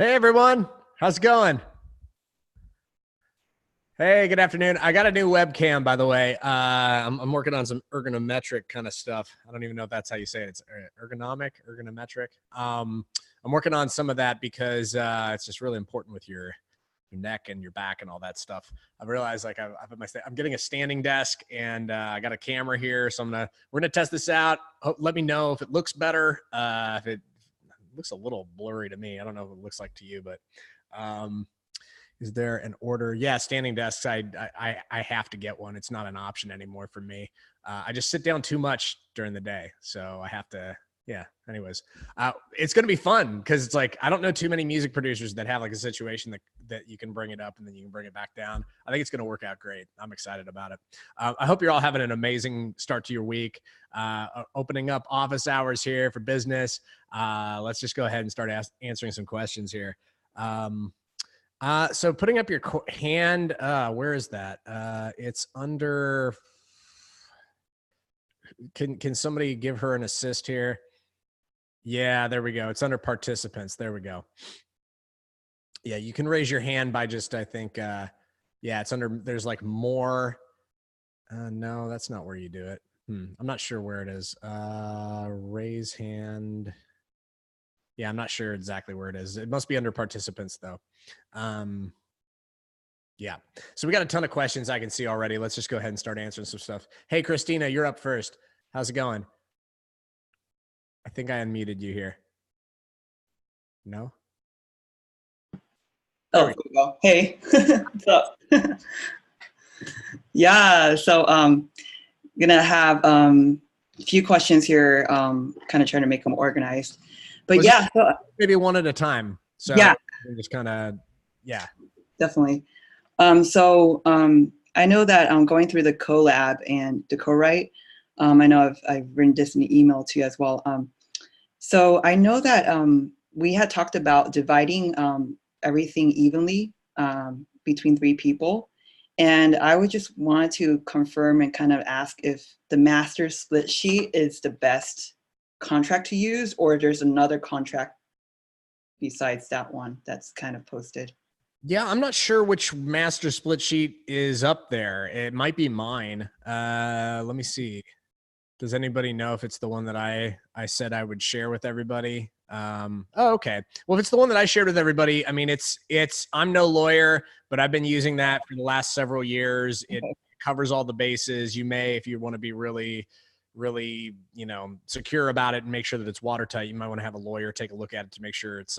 Hey everyone, how's it going? Hey, good afternoon. I got a new webcam, by the way. I'm working on some ergonometric kind of stuff. I don't even know if that's how you say it. It's ergonometric. I'm working on some of that because it's just really important with your neck and your back and all that stuff. I've realized like I'm getting a standing desk and I got a camera here, so we're gonna test this out. Let me know if it looks better. If it looks a little blurry to me, I don't know if it looks like to you, but. Is there an order? Yeah, standing desks. I have to get one. It's not an option anymore for me. I just sit down too much during the day, so I have to. Yeah. Anyways, it's gonna be fun because it's like I don't know too many music producers that have like a situation that you can bring it up and then you can bring it back down. I think it's gonna work out great. I'm excited about it. I hope you're all having an amazing start to your week. Opening up office hours here for business. Let's just go ahead and start answering some questions here. So putting up your hand, where is that? It's under, can somebody give her an assist here? Yeah, there we go. It's under participants. There we go. Yeah, you can raise your hand by just, I think, yeah, it's under, there's like more. No, that's not where you do it. I'm not sure where it is. Raise hand. Yeah, I'm not sure exactly where it is. It must be under participants though. Yeah. So we got a ton of questions I can see already. Let's just go ahead and start answering some stuff. Hey, Christina, you're up first. How's it going? I think I unmuted you here. No? Oh, there we go. Hey, what's up? Yeah, so gonna have a few questions here, kind of trying to make them organized. But yeah, so, maybe one at a time. So yeah, just kind of, yeah. Definitely. I know that I'm going through the Colab and the co-write. I know I've written this in the email to you as well. So I know that we had talked about dividing everything evenly between 3 people. And I would just wanted to confirm and kind of ask if the master split sheet is the best contract to use, or there's another contract besides that one that's kind of posted. Yeah, I'm not sure which master split sheet is up there. It might be mine. Let me see. Does anybody know if it's the one that I said I would share with everybody? Oh, okay. Well, if it's the one that I shared with everybody, I mean, I'm no lawyer, but I've been using that for the last several years. It covers all the bases. You may, if you want to be really, secure about it and make sure that it's watertight, you might want to have a lawyer take a look at it to make sure it's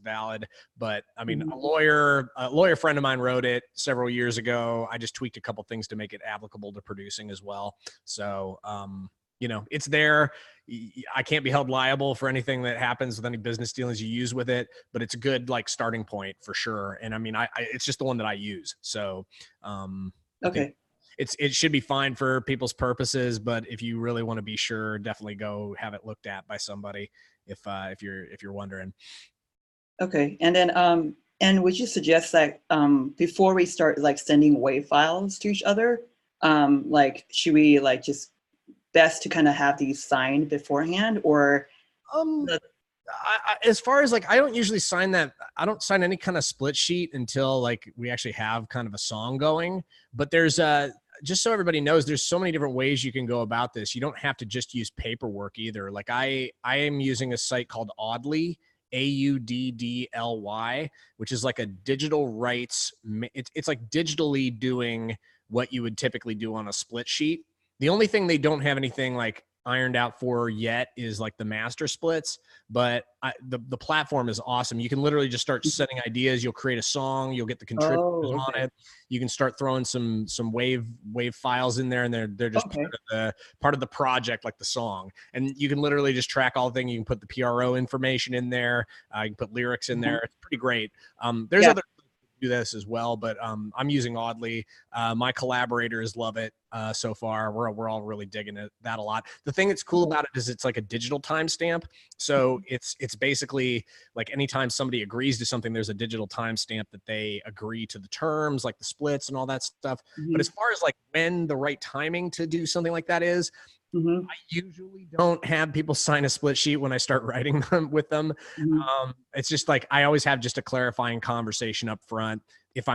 valid. But I mean, a lawyer friend of mine wrote it several years ago. I just tweaked a couple things to make it applicable to producing as well. So, it's there. I can't be held liable for anything that happens with any business dealings you use with it, but it's a good like starting point for sure. And I mean, it's just the one that I use. So, okay. It should be fine for people's purposes, but if you really want to be sure, definitely go have it looked at by somebody if you're wondering. Okay. And then And would you suggest that before we start like sending WAV files to each other, like should we like just best to kind of have these signed beforehand, or Um, as far as like, I don't usually sign that. I don't sign any kind of split sheet until like we actually have kind of a song going. But there's just so everybody knows, there's so many different ways you can go about this. You don't have to just use paperwork either. Like I am using a site called Audly, Auddly, which is like a digital rights. It's like digitally doing what you would typically do on a split sheet. The only thing they don't have anything like ironed out for yet is like the master splits, but the platform is awesome. You can literally just start setting ideas. You'll create a song. You'll get the contributors oh, on okay. it. You can start throwing some wave files in there, and they're just Okay. part of the project, like the song. And you can literally just track all things. You can put the PRO information in there. You can put lyrics in Uh-huh. there. It's pretty great. There's Yeah. other do this as well, but I'm using Audly. My collaborators love it so far. We're all really digging that a lot. The thing that's cool Okay. about it is it's like a digital timestamp. So it's basically like anytime somebody agrees to something, there's a digital timestamp that they agree to the terms, like the splits and all that stuff. But Hmm. as far as like when the right timing to do something like that is, Hmm. I usually don't have people sign a split sheet when I start writing them with them. Hmm. It's just like I always have just a clarifying conversation up front. If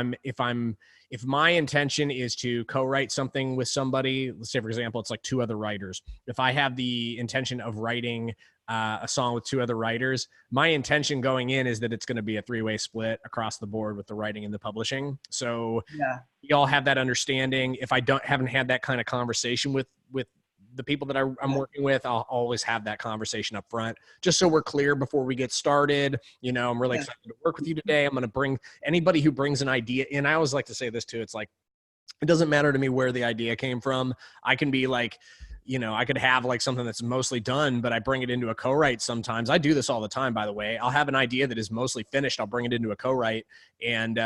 my intention is to co-write something with somebody, let's say for example, it's like two other writers. If I have the intention of writing a song with two other writers, my intention going in is that it's going to be a three-way split across the board with the writing and the publishing. So Yeah. we all have that understanding. If I haven't had that kind of conversation with the people that I'm Yeah. working with, I'll always have that conversation up front, just so we're clear before we get started. You know, I'm really Yeah. excited to work with you today. I'm going to bring anybody who brings an idea in. I always like to say this too. It's like, it doesn't matter to me where the idea came from. I can be like, I could have like something that's mostly done, but I bring it into a co-write sometimes. I do this all the time, by the way. I'll have an idea that is mostly finished. I'll bring it into a co-write. And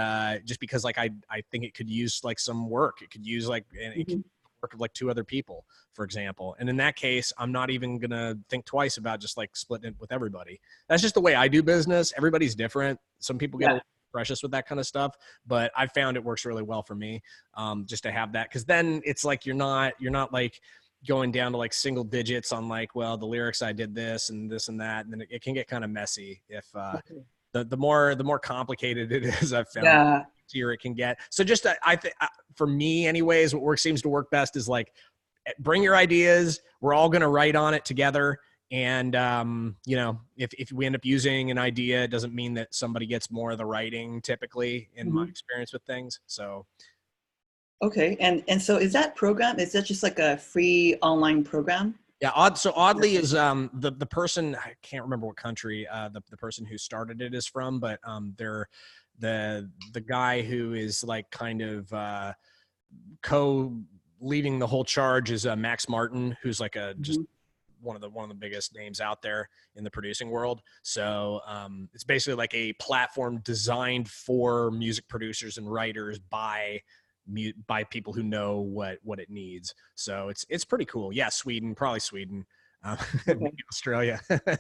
just because like, I think it could use like some work. It could use like, it could Hmm. work of like two other people, for example. And in that case, I'm not even going to think twice about just like splitting it with everybody. That's just the way I do business. Everybody's different. Some people get a Yeah. little precious with that kind of stuff, but I found it works really well for me, just to have that. Cause then it's like, you're not like going down to like single digits on like, well, the lyrics, I did this and this and that. And then it can get kind of messy if, Okay. the more complicated it is, I've found Yeah. easier it can get. So just, I think for me anyways, what seems to work best is like, bring your ideas. We're all going to write on it together. And, if we end up using an idea, it doesn't mean that somebody gets more of the writing typically in my Hmm. experience with things. So Okay. And so is that just like a free online program? yeah, so Oddly is the person, I can't remember what country the person who started it is from, but they're the guy who is like kind of co leading the whole charge is Max Martin, who's like a just Hmm. one of the biggest names out there in the producing world. So it's basically like a platform designed for music producers and writers by people who know what it needs. So it's pretty cool. Yeah, Sweden, probably Sweden. Okay. Maybe Australia. Okay.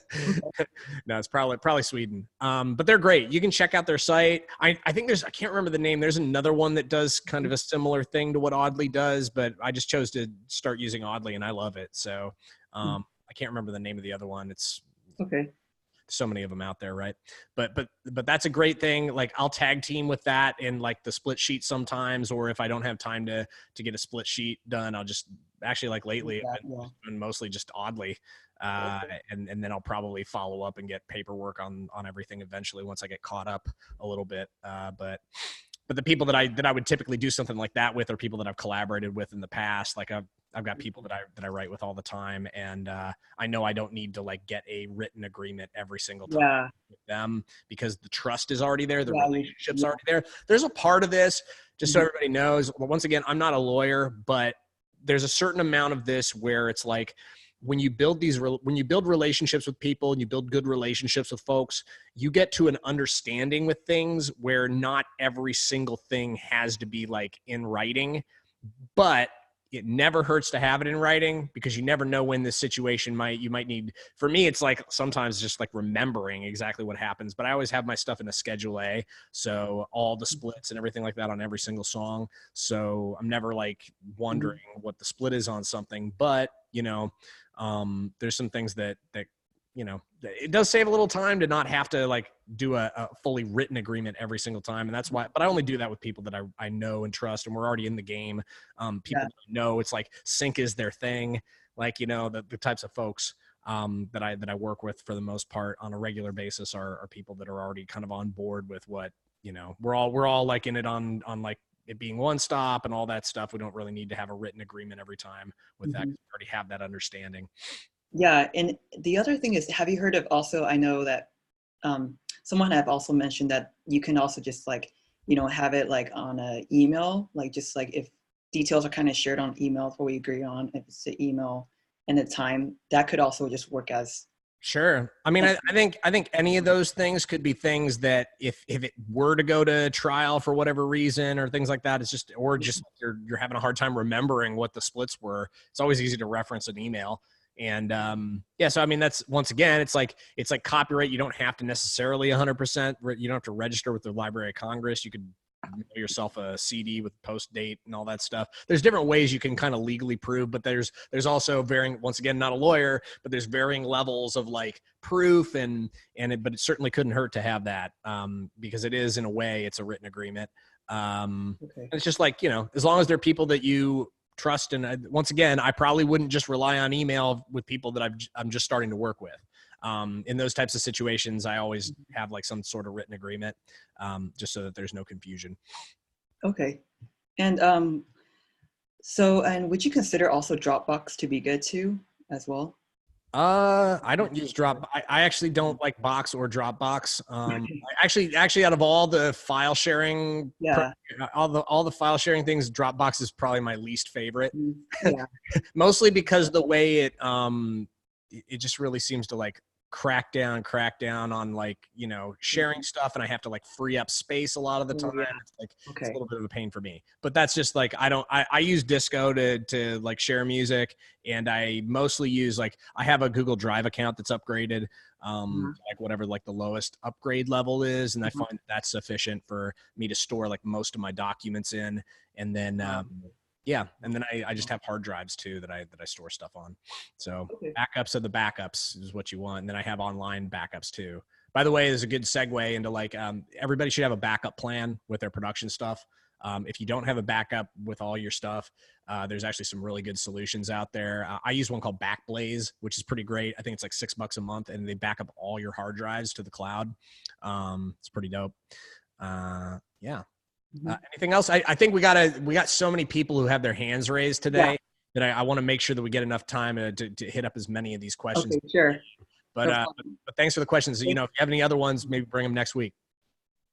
No, it's probably Sweden. But they're great. You can check out their site. I think I can't remember the name. There's another one that does kind of a similar thing to what Audly does, but I just chose to start using Audly and I love it. So I can't remember the name of the other one. It's Okay. so many of them out there, right? But that's a great thing. Like I'll tag team with that in like the split sheet sometimes, or if I don't have time to get a split sheet done, I'll just actually like lately I've been Yeah. doing mostly just Oddly, uh, Okay. and then I'll probably follow up and get paperwork on everything eventually once I get caught up a little bit. But the people that I would typically do something like that with are people that I've collaborated with in the past. Like I've got people that I write with all the time, and I know I don't need to like get a written agreement every single time Yeah. with them because the trust is already there, the Yeah. relationship's Yeah. already there. There's a part of this, just so Mhm. everybody knows. Well, once again, I'm not a lawyer, but there's a certain amount of this where it's like when you build relationships with people and you build good relationships with folks, you get to an understanding with things where not every single thing has to be like in writing, but it never hurts to have it in writing, because you never know when this situation you might need. For me, it's like sometimes just like remembering exactly what happens, but I always have my stuff in a Schedule A. So all the splits and everything like that on every single song. So I'm never like wondering what the split is on something, but there's some things that it does save a little time to not have to like do a fully written agreement every single time. And that's why, but I only do that with people that I know and trust, and we're already in the game. People that know it's like sync is their thing. Like, the types of folks that I work with for the most part on a regular basis are people that are already kind of on board with what, we're all like in it on like it being one stop and all that stuff. We don't really need to have a written agreement every time with that. 'Cause we already have that understanding. Yeah, and the other thing is, have you heard of also, I know that someone have also mentioned that you can also just like, have it like on an email, like just like if details are kind of shared on email, what we agree on, if it's the email and the time, that could also just work as. Sure. I mean, I think any of those things could be things that if it were to go to trial for whatever reason or things like that, it's just, or just you're having a hard time remembering what the splits were. It's always easy to reference an email. And so I mean, that's, once again, it's like copyright. You don't have to necessarily 100%. You don't have to register with the Library of Congress. You could mail yourself a CD with post date and all that stuff. There's different ways you can kind of legally prove, but there's also varying, once again, not a lawyer, but there's varying levels of like proof but it certainly couldn't hurt to have that because it is, in a way, it's a written agreement. It's just like, as long as they're people that you trust. And once again, I probably wouldn't just rely on email with people that I'm just starting to work with. In those types of situations, I always have like some sort of written agreement, just so that there's no confusion. Okay. And and would you consider also Dropbox to be good too, as well? I don't use I actually don't like Box or Dropbox. Actually out of all the file sharing, all the file sharing things, Dropbox is probably my least favorite. Yeah. Mostly because the way it just really seems to like crack down on like, sharing stuff, and I have to like free up space a lot of the time. It's like, it's a little bit of a pain for me, but that's just like, I use Disco to like share music, and I mostly use like, I have a Google Drive account that's upgraded, like whatever like the lowest upgrade level is. And I find that's sufficient for me to store like most of my documents in. And then, and then I just have hard drives too that I store stuff on. So backups of the backups is what you want. And then I have online backups too. By the way, there's a good segue into like, everybody should have a backup plan with their production stuff. If you don't have a backup with all your stuff, there's actually some really good solutions out there. I use one called Backblaze, which is pretty great. I think it's like $6 a month, and they back up all your hard drives to the cloud. It's pretty dope. Anything else? I think we got so many people who have their hands raised today that I want to make sure that we get enough time to hit up as many of these questions. Okay, sure. But thanks for the questions. If you have any other ones, maybe bring them next week.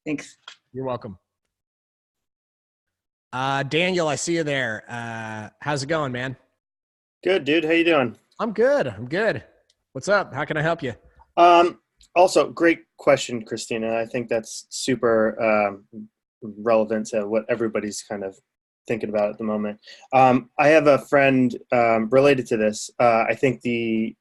Thanks. You're welcome. Daniel, I see you there. How's it going, man? Good, dude. How you doing? I'm good. What's up? How can I help you? Also, great question, Christina. I think that's super relevant to what everybody's kind of thinking about at the moment. I have a friend related to this. I think the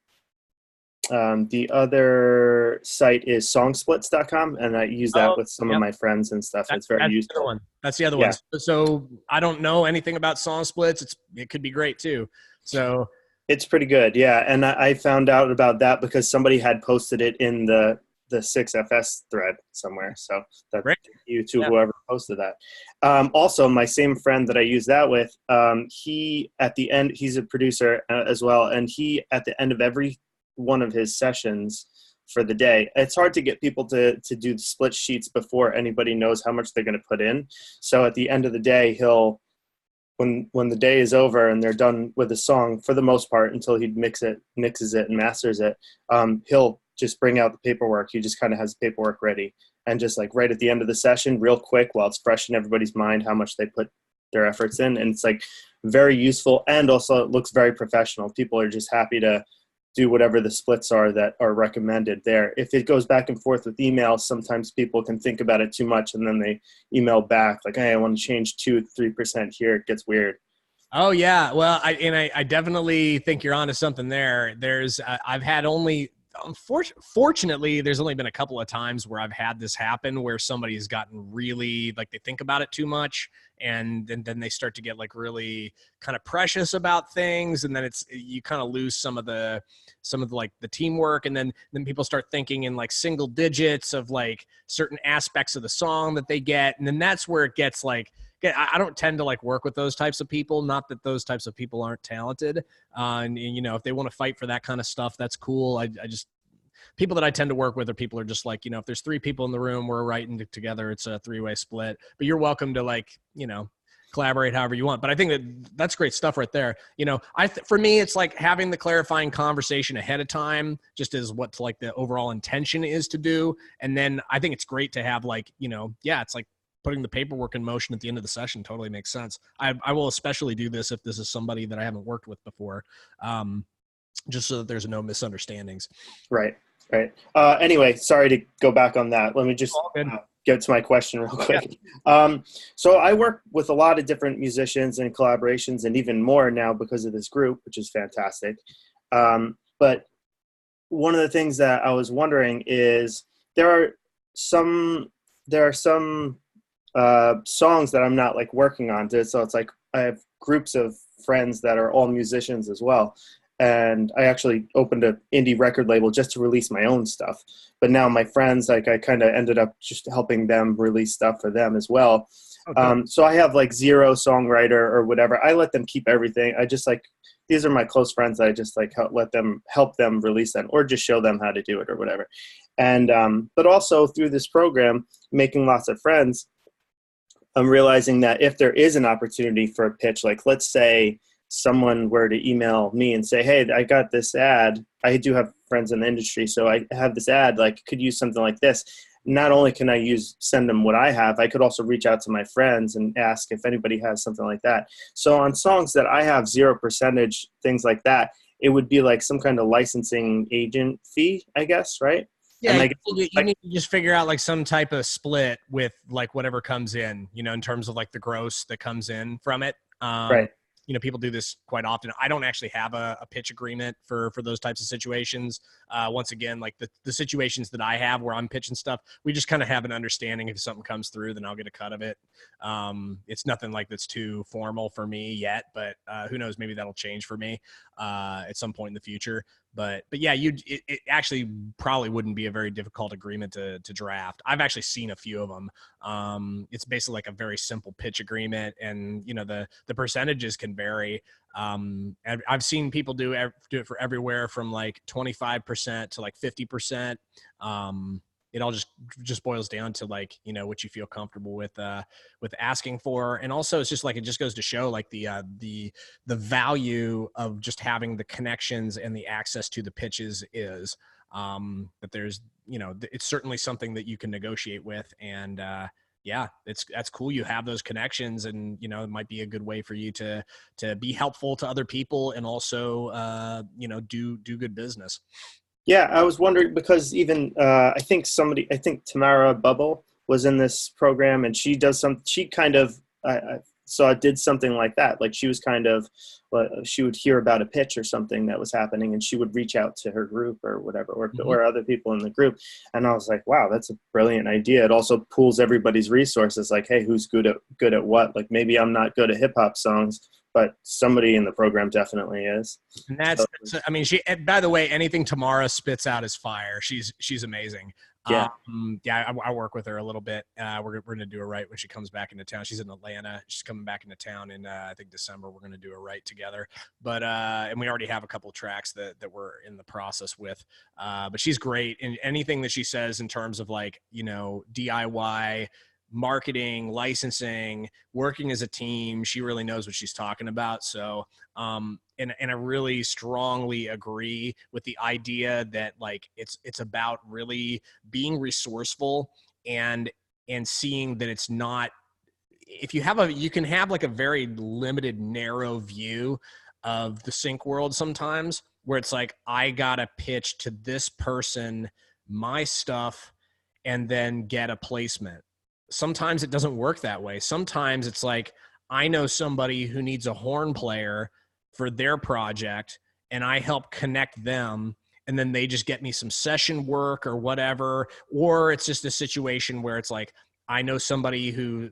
other site is songsplits.com, and I use that with some of my friends and stuff. It's very useful. That's the other one. So I don't know anything about Songsplits. It could be great too. So it's pretty good. Yeah. And I found out about that because somebody had posted it in the 6FS thread somewhere. So that's you to whoever posted that. Also, my same friend that I use that with, he at the end, he's a producer as well. And he, at the end of every one of his sessions for the day, it's hard to get people to do the split sheets before anybody knows how much they're going to put in. So at the end of the day, he'll, when the day is over and they're done with the song, for the most part, until he mixes it and masters it, he'll just bring out the paperwork. He just kind of has the paperwork ready, and just like right at the end of the session, real quick, while it's fresh in everybody's mind how much they put their efforts in. And it's like very useful, and also it looks very professional. People are just happy to do whatever the splits are that are recommended there. If it goes back and forth with emails, sometimes people can think about it too much, and then they email back like, hey, I want to change 2-3% here. It gets weird. Oh yeah. Well, I definitely think you're onto something there. I've had only, fortunately, there's only been a couple of times where I've had this happen where somebody's gotten really like they think about it too much, and then they start to get like really kind of precious about things, and then you kind of lose some of the like the teamwork, and then people start thinking in like single digits of like certain aspects of the song that they get, and then that's where it gets like, I don't tend to like work with those types of people. Not that those types of people aren't talented. And you know, if they want to fight for that kind of stuff, that's cool. I just, people that I tend to work with are people who are just like, you know, if there's 3 people in the room, we're writing together. It's a 3-way split, but you're welcome to like, you know, collaborate however you want. But I think that's great stuff right there. You know, for me, it's like having the clarifying conversation ahead of time, just as what like the overall intention is to do. And then I think it's great to have like, you know, yeah, it's like putting the paperwork in motion at the end of the session totally makes sense. I will especially do this if this is somebody that I haven't worked with before, just so that there's no misunderstandings. Right. Right. Anyway, sorry to go back on that. Let me just get to my question real quick. Yeah. So I work with a lot of different musicians and collaborations, and even more now because of this group, which is fantastic. But one of the things that I was wondering is there are some songs that I'm not like working on. So it's like I have groups of friends that are all musicians as well. And I actually opened an indie record label just to release my own stuff. But now my friends, like I kind of ended up just helping them release stuff for them as well. Okay. So I have like zero songwriter or whatever. I let them keep everything. I just like, these are my close friends. I just like help them release them or just show them how to do it or whatever. And, but also through this program, making lots of friends, I'm realizing that if there is an opportunity for a pitch, like let's say someone were to email me and say, hey, I got this ad. I do have friends in the industry, so I have this ad, like could use something like this. Not only can I send them what I have, I could also reach out to my friends and ask if anybody has something like that. So on songs that I have 0%, things like that, it would be like some kind of licensing agent fee, I guess, right? Yeah, you need to just figure out like some type of split with like whatever comes in, you know, in terms of like the gross that comes in from it. Right. You know, people do this quite often. I don't actually have a pitch agreement for those types of situations. Once again, like the situations that I have where I'm pitching stuff, we just kind of have an understanding. If something comes through, then I'll get a cut of it. It's nothing like that's too formal for me yet, but who knows, maybe that'll change for me at some point in the future. But yeah, it actually probably wouldn't be a very difficult agreement to draft. I've actually seen a few of them. It's basically like a very simple pitch agreement, and you know the percentages can vary. I've seen people do it for everywhere from like 25% to like 50%. It all just boils down to like, you know, what you feel comfortable with asking for. And also it's just like, it just goes to show like the value of just having the connections and the access to the pitches is, that there's, you know, it's certainly something that you can negotiate with. And, yeah, that's cool. You have those connections, and, you know, it might be a good way for you to be helpful to other people and also, you know, do good business. Yeah, I was wondering because even I think Tamara Bubble was in this program, and she kind of I did something like that. Like she was kind of, she would hear about a pitch or something that was happening, and she would reach out to her group or whatever, or other people in the group. And I was like, wow, that's a brilliant idea. It also pools everybody's resources. Like, hey, who's good at what? Like maybe I'm not good at hip hop songs, but somebody in the program definitely is. And that's I mean, by the way, anything Tamara spits out is fire. She's amazing. Yeah. I work with her a little bit. We're going to do a write when she comes back into town. She's in Atlanta. She's coming back into town in, I think December. We're going to do a write together, but, and we already have a couple tracks that we're in the process with, but she's great. And anything that she says in terms of like, you know, DIY, marketing, licensing, working as a team, she really knows what she's talking about. So, and I really strongly agree with the idea that like it's about really being resourceful and seeing that it's not, if you can have like a very limited, narrow view of the sync world sometimes, where it's like, I gotta pitch to this person my stuff and then get a placement. Sometimes it doesn't work that way. Sometimes it's like, I know somebody who needs a horn player for their project, and I help connect them, and then they just get me some session work or whatever. Or it's just a situation where it's like, I know somebody who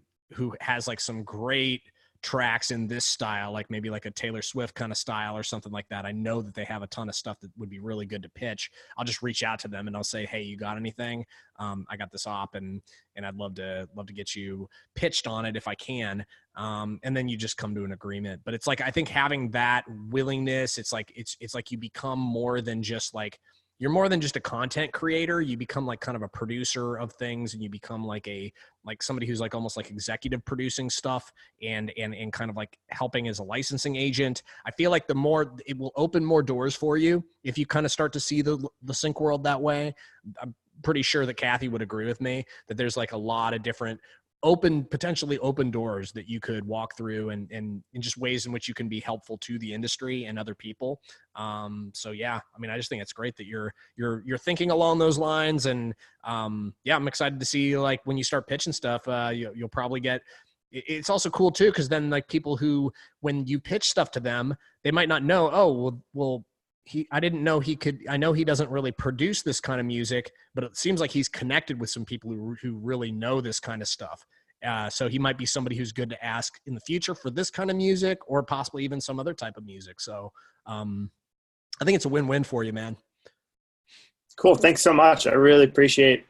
has like some great tracks in this style, like maybe like a Taylor Swift kind of style or something like that. I know that they have a ton of stuff that would be really good to pitch. I'll just reach out to them and I'll say, hey, you got anything? I got this op, and I'd love to get you pitched on it if I can. And then you just come to an agreement. But it's like, I think having that willingness, it's like you become more than just like, you're more than just a content creator. You become like kind of a producer of things, and you become like somebody who's like almost like executive producing stuff and kind of like helping as a licensing agent. I feel like the more it will open more doors for you if you kind of start to see the sync world that way. I'm pretty sure that Kathy would agree with me that there's like a lot of different potentially open doors that you could walk through, and just ways in which you can be helpful to the industry and other people. So yeah, I mean, I just think it's great that you're thinking along those lines. And yeah, I'm excited to see like when you start pitching stuff, you'll probably get, it's also cool too, because then like people who, when you pitch stuff to them, they might not know, oh, well, I didn't know he could. I know he doesn't really produce this kind of music, but it seems like he's connected with some people who really know this kind of stuff. So he might be somebody who's good to ask in the future for this kind of music, or possibly even some other type of music. So I think it's a win-win for you, man. Cool. Thanks so much. I really appreciate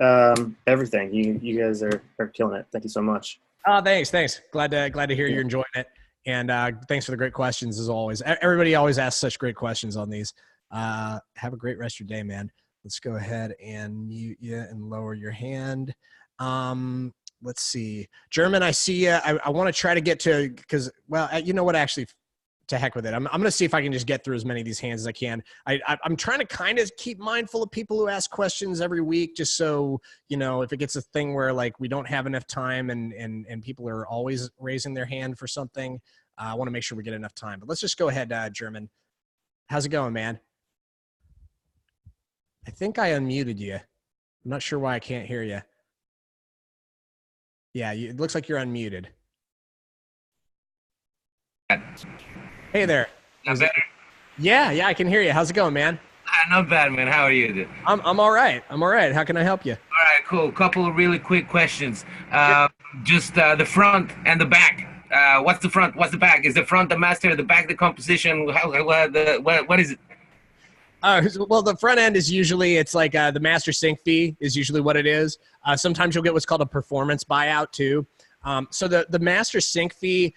everything. You guys are killing it. Thank you so much. Thanks. Glad to hear you're enjoying it. And thanks for the great questions as always. Everybody always asks such great questions on these. Have a great rest of your day, man. Let's go ahead and mute you and lower your hand. Let's see. German, I see you. I want to try to get to, because, well, you know what, actually, to heck with it. I'm going to see if I can just get through as many of these hands as I can. I'm trying to kind of keep mindful of people who ask questions every week, just so, you know, if it gets a thing where like we don't have enough time and people are always raising their hand for something, I want to make sure we get enough time. But let's just go ahead, German. How's it going, man? I think I unmuted you. I'm not sure why I can't hear you. Yeah, it looks like you're unmuted. Hey there. Not better? Yeah, I can hear you. How's it going, man? Not bad, man. How are you? I'm all right. How can I help you? All right, cool. Couple of really quick questions. Just the front and the back. What's the front? What's the back? Is the front the master? The back the composition? What is it? Well, the front end is usually, it's like the master sync fee is usually what it is. Sometimes you'll get what's called a performance buyout too. So the master sync fee,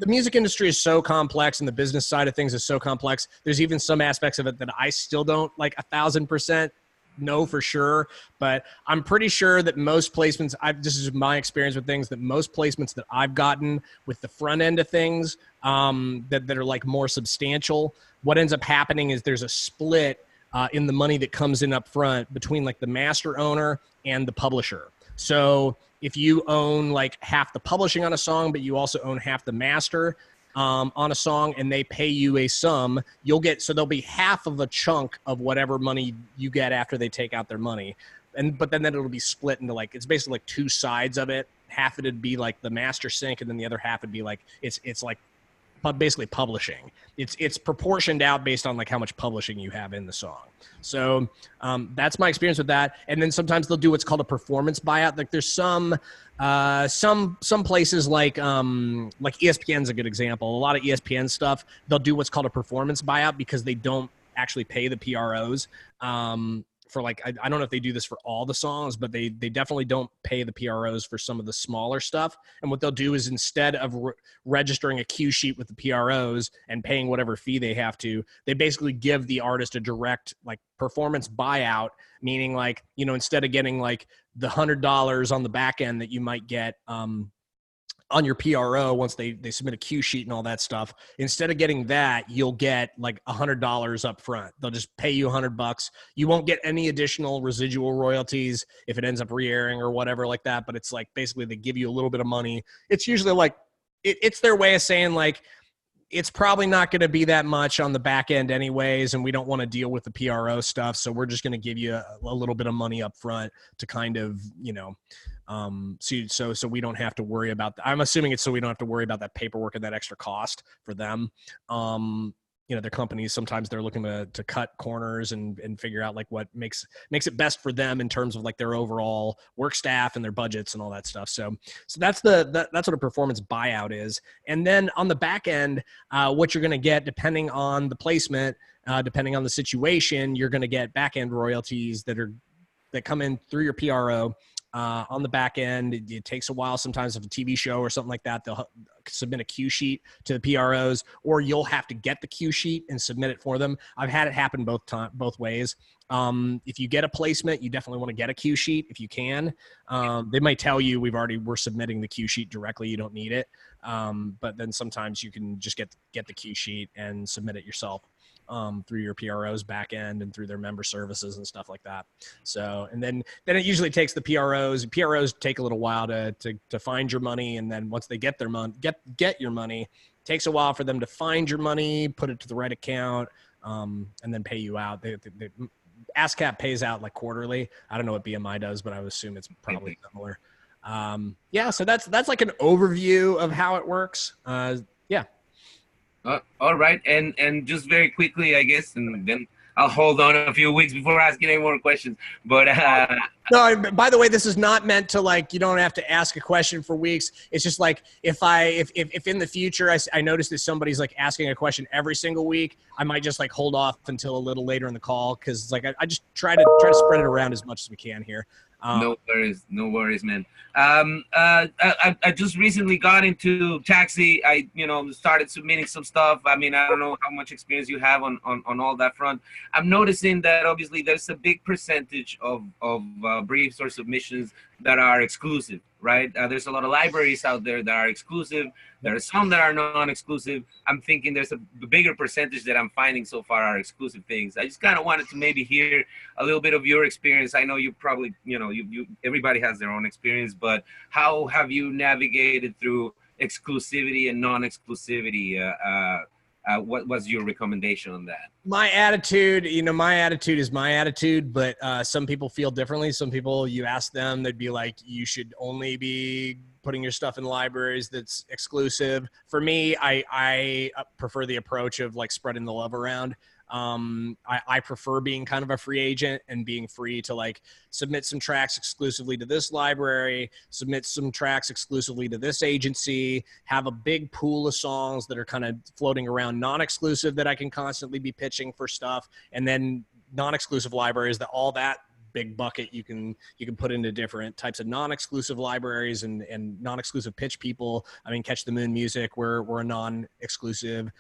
the music industry is so complex, and the business side of things is so complex. There's even some aspects of it that I still don't like 1,000% know for sure, but I'm pretty sure that most placements, this is my experience with things, that most placements that I've gotten with the front end of things that are like more substantial, what ends up happening is there's a split in the money that comes in up front between like the master owner and the publisher. So if you own like half the publishing on a song, but you also own half the master on a song, and they pay you a sum, you'll get, so there'll be half of a chunk of whatever money you get after they take out their money. But then it'll be split into like, it's basically like two sides of it. Half of it'd be like the master sync, and then the other half would be like, it's like basically publishing. It's proportioned out based on like how much publishing you have in the song. So that's my experience with that. And then sometimes they'll do what's called a performance buyout. Like there's some places like ESPN's a good example. A lot of ESPN stuff, they'll do what's called a performance buyout because they don't actually pay the PROs. For like, I don't know if they do this for all the songs, but they definitely don't pay the PROs for some of the smaller stuff. And what they'll do is, instead of registering a cue sheet with the PROs and paying whatever fee they have to, they basically give the artist a direct like performance buyout, meaning like, you know, instead of getting like the $100 on the back end that you might get on your PRO once they submit a cue sheet and all that stuff, instead of getting that, you'll get like $100 up front. They'll just pay you $100. You won't get any additional residual royalties if it ends up re-airing or whatever like that. But it's like, basically they give you a little bit of money. It's usually like, it's their way of saying like, it's probably not going to be that much on the back end anyways, and we don't want to deal with the PRO stuff. So we're just going to give you a little bit of money up front to kind of, so we don't have to worry about that. I'm assuming it's so we don't have to worry about that paperwork and that extra cost for them. Their companies, sometimes they're looking to cut corners and figure out like what makes it best for them in terms of like their overall work staff and their budgets and all that stuff. So that's that's what a performance buyout is. And then on the back end, what you're going to get, depending on the placement, depending on the situation, you're going to get back end royalties that come in through your PRO. On the back end, it takes a while. Sometimes if a TV show or something like that, they'll submit a cue sheet to the PROs, or you'll have to get the cue sheet and submit it for them. I've had it happen both ways. If you get a placement, you definitely want to get a cue sheet if you can. They might tell you we're submitting the cue sheet directly. You don't need it. But then sometimes you can just get the cue sheet and submit it yourself. Through your PRO's back end and through their member services and stuff like that. So, and then it usually takes the PROs take a little while to find your money. And then once they get their money, get your money, it takes a while for them to find your money, put it to the right account, and then pay you out. ASCAP pays out like quarterly. I don't know what BMI does, but I would assume it's probably similar. So that's like an overview of how it works. All right, and just very quickly, I guess, and then I'll hold on a few weeks before asking any more questions. But no, by the way, this is not meant to like, you don't have to ask a question for weeks. It's just like if in the future I notice that somebody's like asking a question every single week, I might just like hold off until a little later in the call, because like I just try to spread it around as much as we can here. No worries, man. I just recently got into taxi. I started submitting some stuff. I mean, I don't know how much experience you have on all that front. I'm noticing that obviously there's a big percentage of briefs or submissions that are exclusive, right? There's a lot of libraries out there that are exclusive. There are some that are non-exclusive. I'm thinking there's a bigger percentage that I'm finding so far are exclusive things. I just kind of wanted to maybe hear a little bit of your experience. I know you probably, everybody has their own experience, but how have you navigated through exclusivity and non-exclusivity? What was your recommendation on that? My attitude is my attitude, but some people feel differently. Some people, you ask them, they'd be like, you should only be putting your stuff in libraries that's exclusive. For me, I prefer the approach of like spreading the love around. I prefer being kind of a free agent and being free to like submit some tracks exclusively to this library, submit some tracks exclusively to this agency, have a big pool of songs that are kind of floating around non-exclusive that I can constantly be pitching for stuff, and then non-exclusive libraries that all that big bucket you can put into different types of non-exclusive libraries and non-exclusive pitch people. I mean, Catch the Moon Music, we're a non-exclusive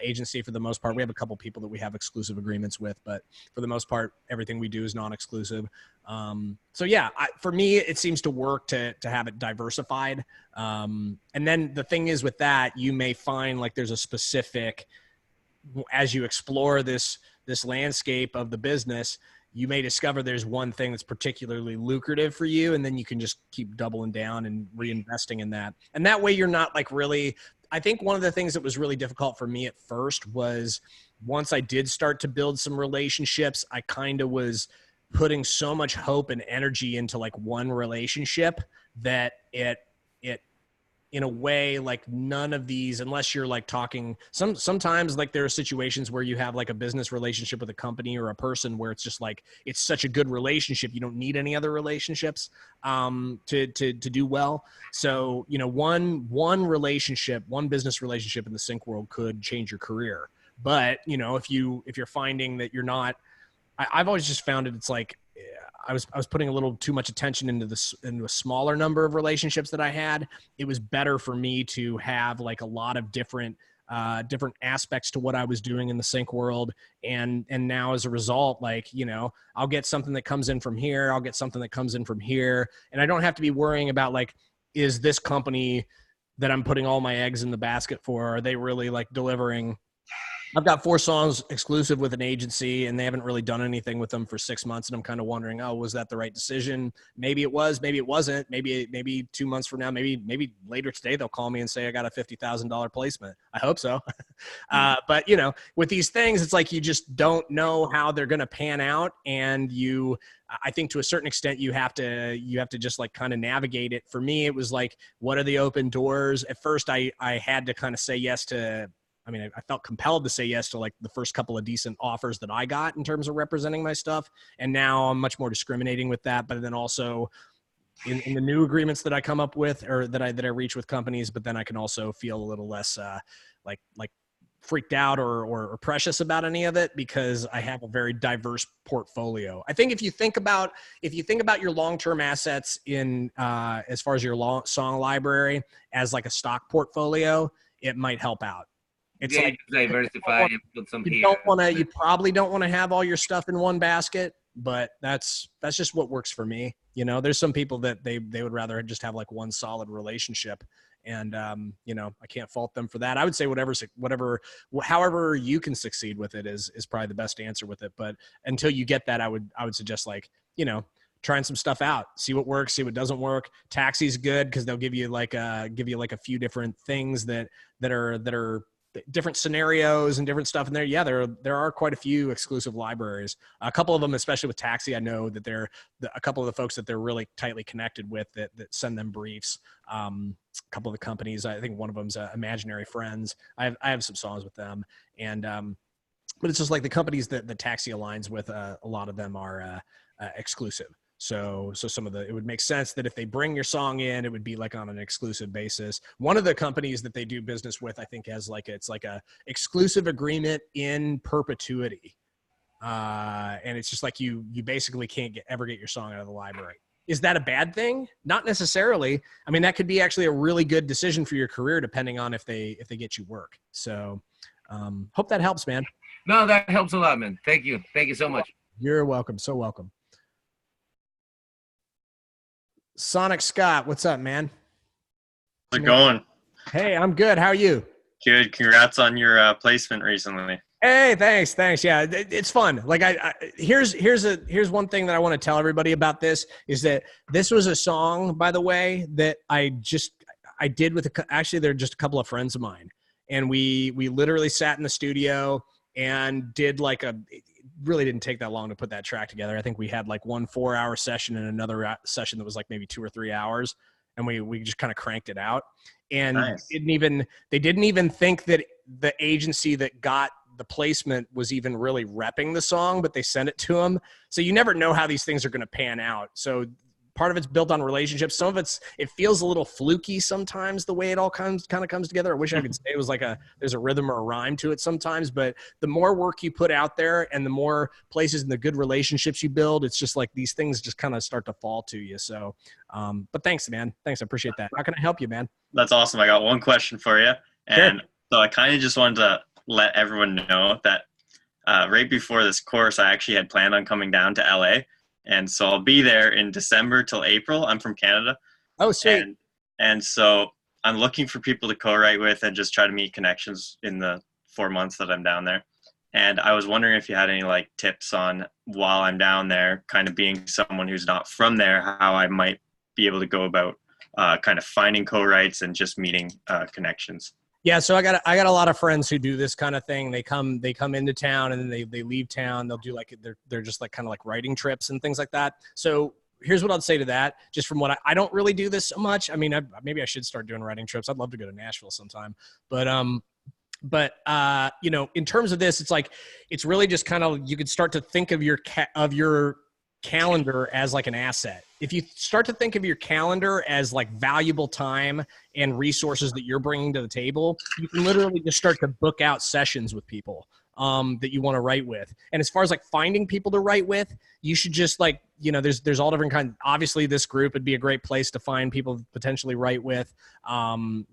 agency for the most part. We have a couple people that we have exclusive agreements with, but for the most part, everything we do is non-exclusive. So yeah, for me, it seems to work to have it diversified. And then the thing is with that, you may find like there's a specific, as you explore this landscape of the business, you may discover there's one thing that's particularly lucrative for you, and then you can just keep doubling down and reinvesting in that. And that way you're not like really, I think one of the things that was really difficult for me at first was once I did start to build some relationships, I kind of was putting so much hope and energy into like one relationship that it in a way, like none of these, unless you're like talking sometimes like there are situations where you have like a business relationship with a company or a person where it's just like, it's such a good relationship. You don't need any other relationships, to do well. So, one relationship, one business relationship in the sync world could change your career. But, if you're finding that you're not, I've always just found it's like, I was putting a little too much attention into a smaller number of relationships that I had. It was better for me to have like a lot of different aspects to what I was doing in the sync world. And now as a result, like, I'll get something that comes in from here. I'll get something that comes in from here. And I don't have to be worrying about like, is this company that I'm putting all my eggs in the basket for, are they really like delivering I've got 4 songs exclusive with an agency, and they haven't really done anything with them for 6 months. And I'm kind of wondering, oh, was that the right decision? Maybe it was, maybe it wasn't. Maybe 2 months from now, maybe later today, they'll call me and say I got a $50,000 placement. I hope so. But with these things, it's like you just don't know how they're going to pan out, and I think to a certain extent you have to just like kind of navigate it. For me, it was like, what are the open doors? At first, I had to kind of say yes to. I felt compelled to say yes to like the first couple of decent offers that I got in terms of representing my stuff. And now I'm much more discriminating with that. But then also in the new agreements that I come up with, or that I reach with companies, but then I can also feel a little less like freaked out or precious about any of it, because I have a very diverse portfolio. I think if you think about your long-term assets in as far as your song library as like a stock portfolio, it might help out. It's like diversify and put some you probably don't want to have all your stuff in one basket, but that's just what works for me. There's some people that they would rather just have like one solid relationship, and I can't fault them for that. I would say however you can succeed with it is probably the best answer with it. But until you get that, I would suggest trying some stuff out, see what works, see what doesn't work. Taxi's good because they'll give you like a few different things that are different scenarios and different stuff in there. Yeah, there are quite a few exclusive libraries. A couple of them, especially with Taxi, I know that a couple of the folks that they're really tightly connected with that send them briefs. A couple of the companies, I think one of them's Imaginary Friends. I have some songs with them, and but it's just like the companies that the Taxi aligns with. A lot of them are exclusive. So it would make sense that if they bring your song in, it would be like on an exclusive basis. One of the companies that they do business with, I think, has it's like a exclusive agreement in perpetuity. And it's just like you basically can't ever get your song out of the library. Is that a bad thing? Not necessarily. That could be actually a really good decision for your career, depending on if they get you work. So hope that helps, man. No, that helps a lot, man. Thank you so much. You're welcome. So welcome. Sonic Scott, what's up, man? How's it going? Hey, I'm good. How are you? Good. Congrats on your placement recently. Hey, thanks. Yeah, it's fun. Like here's one thing that I want to tell everybody about this is that this was a song, by the way, that I did with actually they're just a couple of friends of mine, and we literally sat in the studio and did it really didn't take that long to put that track together. I think we had like 1 4-hour session and another session that was like maybe 2 or 3 hours, and we just kind of cranked it out. And nice. They didn't even think that the agency that got the placement was even really repping the song, but they sent it to them. So you never know how these things are going to pan out. So part of it's built on relationships. Some of it feels a little fluky sometimes, the way it all kind of comes together. I wish I could say it was like there's a rhythm or a rhyme to it sometimes, but the more work you put out there and the more places and the good relationships you build, it's just like these things just kind of start to fall to you. So, but thanks, man. Thanks. I appreciate that. How can I help you, man? That's awesome. I got one question for you. And so I kind of just wanted to let everyone know that right before this course, I actually had planned on coming down to LA. And so I'll be there in December till April. I'm from Canada. Oh, sweet. And so I'm looking for people to co-write with and just try to meet connections in the 4 months that I'm down there. And I was wondering if you had any tips on, while I'm down there, kind of being someone who's not from there, how I might be able to go about kind of finding co-writes and just meeting connections. Yeah, so I got a lot of friends who do this kind of thing. They come into town and then they leave town. They'll do they're just kind of writing trips and things like that. So here's what I'd say to that. Just from what I don't really do this so much. Maybe I should start doing writing trips. I'd love to go to Nashville sometime. But in terms of this, it's really just kind of, you could start to think of your calendar as an asset. If you start to think of your calendar as valuable time and resources that you're bringing to the table, you can literally just start to book out sessions with people that you want to write with. And as far as finding people to write with, you should just you know, there's all different kinds. Obviously, this group would be a great place to find people to potentially write with.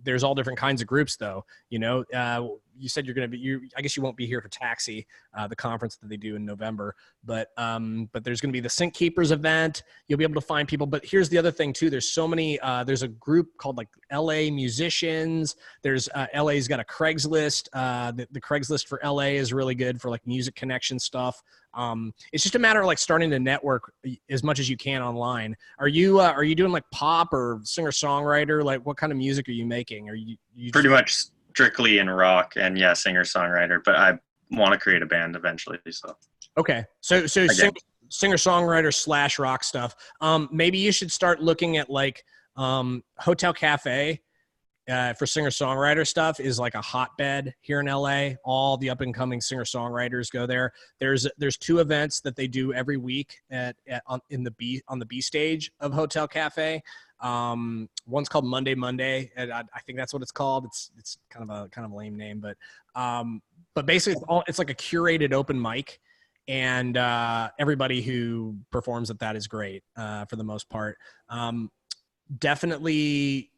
There's all different kinds of groups, though. You know, you said you're going to be. I guess you won't be here for Taxi, the conference that they do in November. But there's going to be the Sync Keepers event. You'll be able to find people. But here's the other thing too. There's so many. There's a group called like LA Musicians. There's LA's got a Craigslist. The Craigslist for LA is really good for like music connection stuff. It's just a matter of like starting to network as much as you can online. Are you doing like pop or singer songwriter? Like what kind of music are you making? Are you pretty much strictly in rock and yeah, singer songwriter, but I want to create a band eventually. So okay, so singer songwriter / rock stuff. Maybe you should start looking at like Hotel Cafe. For singer-songwriter stuff is like a hotbed here in LA. All the up-and-coming singer-songwriters go there. There's 2 events that they do every week on the B stage of Hotel Cafe. One's called Monday, and I think that's what it's called. It's kind of a lame name, but basically it's like a curated open mic, and everybody who performs at that is great for the most part. Definitely.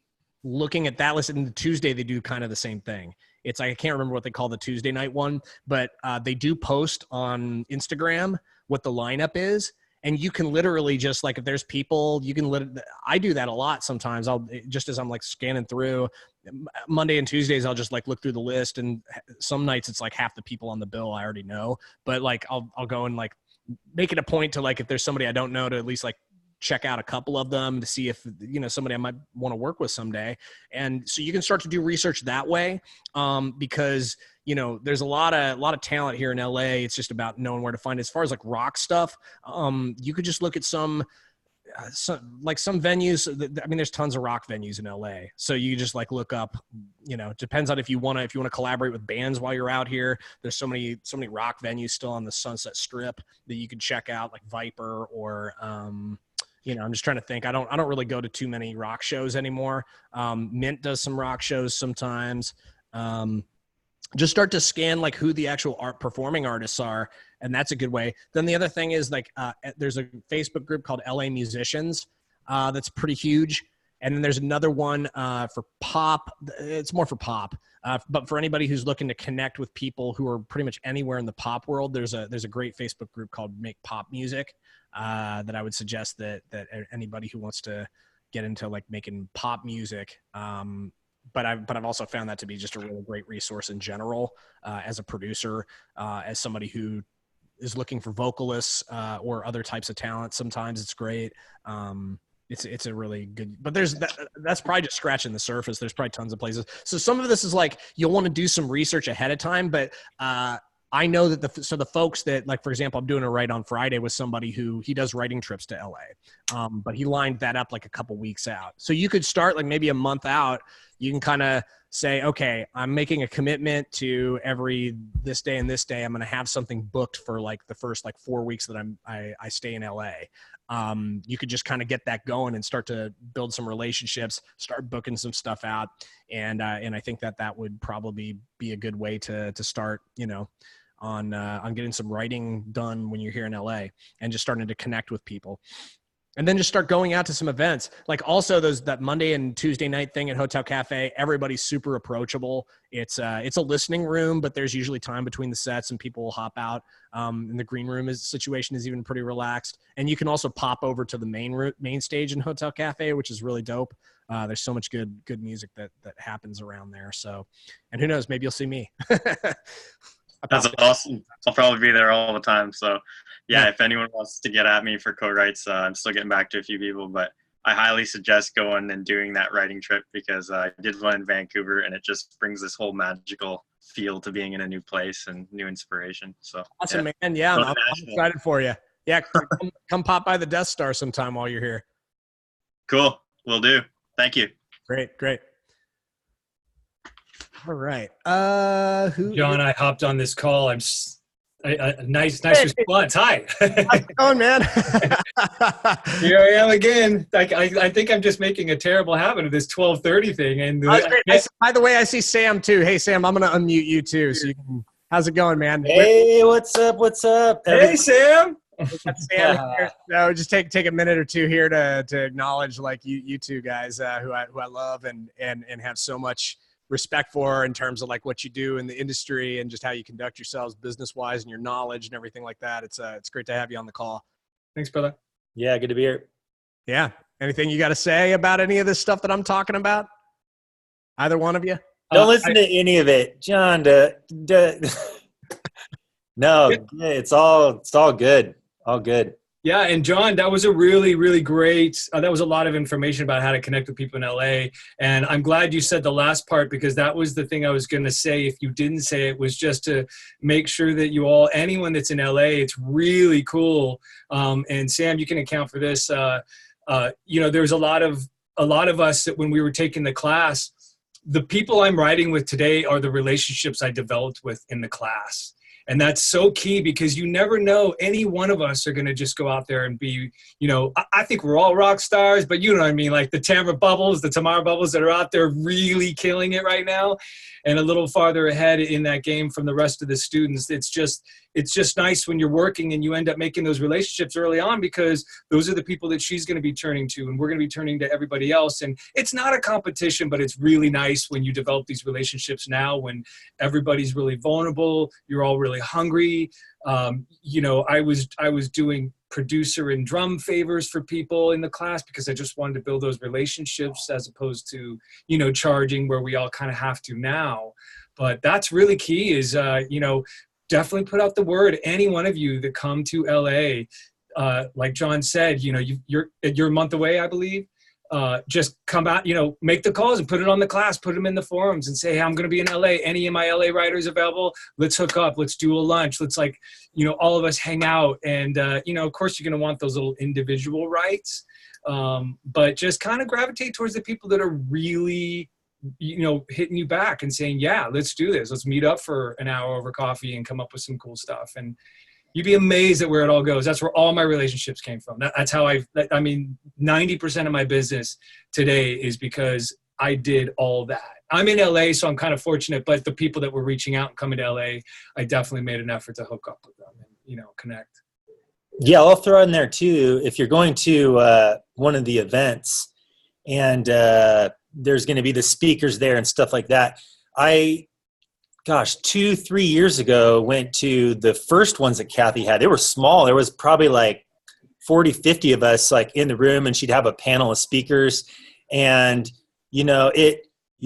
Looking at that list, and the Tuesday they do kind of the same thing. It's like I can't remember what they call the Tuesday night one, but they do post on Instagram what the lineup is, and you can literally just like if there's people, you can. I do that a lot sometimes. I'll just as I'm like scanning through Monday and Tuesdays, I'll just like look through the list, and some nights it's like half the people on the bill I already know, but like I'll go and like make it a point to like if there's somebody I don't know to at least like check out a couple of them to see if, you know, somebody I might want to work with someday. And so you can start to do research that way. Because, you know, there's a lot of talent here in LA. It's just about knowing where to find it. As far as like rock stuff, you could just look at some venues. I mean, there's tons of rock venues in LA. So you just like look up, you know, depends on if you want to collaborate with bands while you're out here. There's so many rock venues still on the Sunset Strip that you can check out, like Viper or, you know, I'm just trying to think. I don't really go to too many rock shows anymore. Mint does some rock shows sometimes. Just start to scan like who the actual performing artists are, and that's a good way. Then the other thing is like there's a Facebook group called LA Musicians that's pretty huge. And then there's another one for pop. It's more for pop, but for anybody who's looking to connect with people who are pretty much anywhere in the pop world, there's a great Facebook group called Make Pop Music that I would suggest that anybody who wants to get into like making pop music. But I've also found that to be just a really great resource in general as a producer, as somebody who is looking for vocalists or other types of talent. Sometimes it's great. It's a really good, but that's probably just scratching the surface. There's probably tons of places. So some of this is like, you'll want to do some research ahead of time, but I know that the folks that, like, for example, I'm doing a write on Friday with somebody who he does writing trips to LA. But he lined that up like a couple weeks out. So you could start like maybe a month out. You can kind of say, okay, I'm making a commitment to this day and this day, I'm going to have something booked for like the first like 4 weeks that I stay in LA. You could just kind of get that going and start to build some relationships, start booking some stuff out. And I think that would probably be a good way to start, you know, on getting some writing done when you're here in LA and just starting to connect with people. And then just start going out to some events. Like also that Monday and Tuesday night thing at Hotel Cafe, everybody's super approachable. It's a listening room, but there's usually time between the sets and people will hop out. And the green room situation is even pretty relaxed. And you can also pop over to the main stage in Hotel Cafe, which is really dope. There's so much good music that happens around there. So, and who knows, maybe you'll see me. That's awesome. I'll probably be there all the time. So yeah, if anyone wants to get at me for co-writes, I'm still getting back to a few people, but I highly suggest going and doing that writing trip because I did one in Vancouver and it just brings this whole magical feel to being in a new place and new inspiration. So awesome, man. Yeah, I'm excited for you. Yeah, come pop by the Death Star sometime while you're here. Cool. Will do. Thank you. Great. All right. John, I hopped on this call. Nice response. Hi. How's it going, man? Here I am again. I think I'm just making a terrible habit of this 12:30 thing. And by the way, I see Sam too. Hey, Sam, I'm going to unmute you too. So how's it going, man? Hey, what's up? Hey, Sam. Sam here. No, just take a minute or two here to acknowledge like you two guys who I love and have so much respect for in terms of like what you do in the industry and just how you conduct yourselves business wise and your knowledge and everything like that. It's great to have you on the call. Thanks, brother. Yeah, good to be here. Yeah. Anything you got to say about any of this stuff that I'm talking about? Either one of you? Don't listen to any of it, John. No, it's all good. All good. Yeah, and John, that was a really, really great, that was a lot of information about how to connect with people in LA. And I'm glad you said the last part, because that was the thing I was going to say. If you didn't say it, was just to make sure that you all, anyone that's in LA, it's really cool. And Sam, you can account for this. There's a lot of us that when we were taking the class, the people I'm writing with today are the relationships I developed with in the class. And that's so key, because you never know, any one of us are going to just go out there and be, I think we're all rock stars, but you know what I mean? Like the Tamara Bubbles, the Tamara Bubbles that are out there really killing it right now and a little farther ahead in that game from the rest of the students. It's just nice when you're working and you end up making those relationships early on, because those are the people that she's going to be turning to, and we're going to be turning to everybody else. And it's not a competition, but it's really nice when you develop these relationships now, when everybody's really vulnerable, you're all really hungry. I was doing producer and drum favors for people in the class because I just wanted to build those relationships, as opposed to, charging where we all kind of have to now. But that's really key is, definitely put out the word. Any one of you that come to LA, like John said, you're a month away, I believe. Just come out, make the calls and put it on the class, put them in the forums and say, hey, I'm going to be in LA. Any of my LA writers available? Let's hook up. Let's do a lunch. Let's all of us hang out. And, of course you're going to want those little individual rights. But just kind of gravitate towards the people that are really, hitting you back and saying, yeah, let's do this. Let's meet up for an hour over coffee and come up with some cool stuff. And you'd be amazed at where it all goes. That's where all my relationships came from. That's how 90% of my business today is because I did all that. I'm in LA, so I'm kind of fortunate, but the people that were reaching out and coming to LA, I definitely made an effort to hook up with them and, connect. Yeah, I'll throw in there too, if you're going to one of the events and there's going to be the speakers there and stuff like that. 2-3 years ago, went to the first ones that Kathy had. They were small. There was probably like 40, 50 of us like in the room, and she'd have a panel of speakers. And, you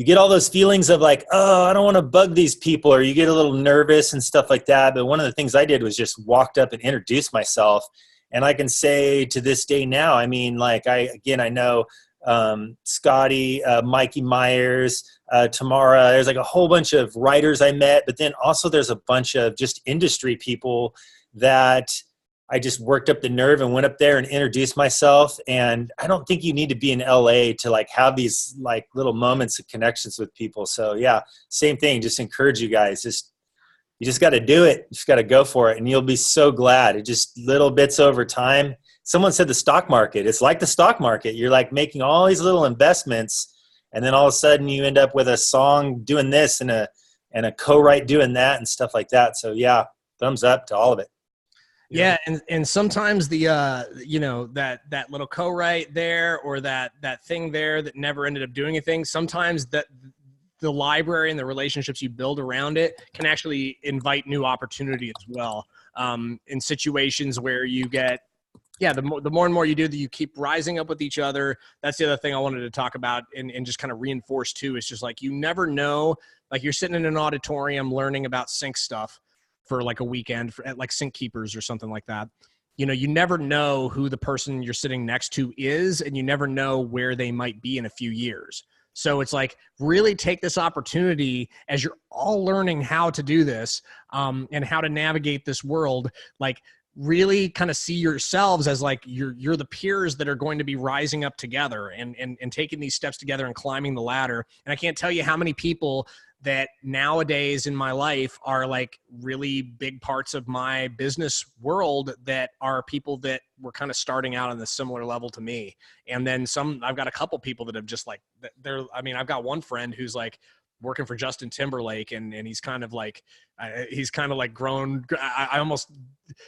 get all those feelings of like, oh, I don't want to bug these people, or you get a little nervous and stuff like that. But one of the things I did was just walked up and introduced myself. And I can say to this day now, I know Scotty, Mikey Myers, Tamara, there's like a whole bunch of writers I met, but then also there's a bunch of just industry people that I just worked up the nerve and went up there and introduced myself. And I don't think you need to be in LA to like have these like little moments of connections with people. So yeah, same thing. Just encourage you guys. You just got to do it. You just got to go for it. And you'll be so glad. It just little bits over time. Someone said the stock market. It's like the stock market. You're like making all these little investments, and then all of a sudden you end up with a song doing this and a co-write doing that and stuff like that. So yeah, thumbs up to all of it. Yeah, and sometimes the that little co-write there, or that thing there that never ended up doing anything, sometimes that the library and the relationships you build around it can actually invite new opportunity as well. In situations where you get, the more and more you do that, you keep rising up with each other. That's the other thing I wanted to talk about and just kind of reinforce too. Is just like, you never know, like you're sitting in an auditorium learning about sync stuff for like a weekend at like Sync Keepers or something like that. You never know who the person you're sitting next to is, and you never know where they might be in a few years. So it's like, really take this opportunity as you're all learning how to do this and how to navigate this world. Like, really kind of see yourselves as like you're the peers that are going to be rising up together and taking these steps together and climbing the ladder. And I can't tell you how many people that nowadays in my life are like really big parts of my business world that are people that were kind of starting out on the similar level to me. And then I've got a couple people that have just like, I've got one friend who's like working for Justin Timberlake, and he's kind of like grown. I almost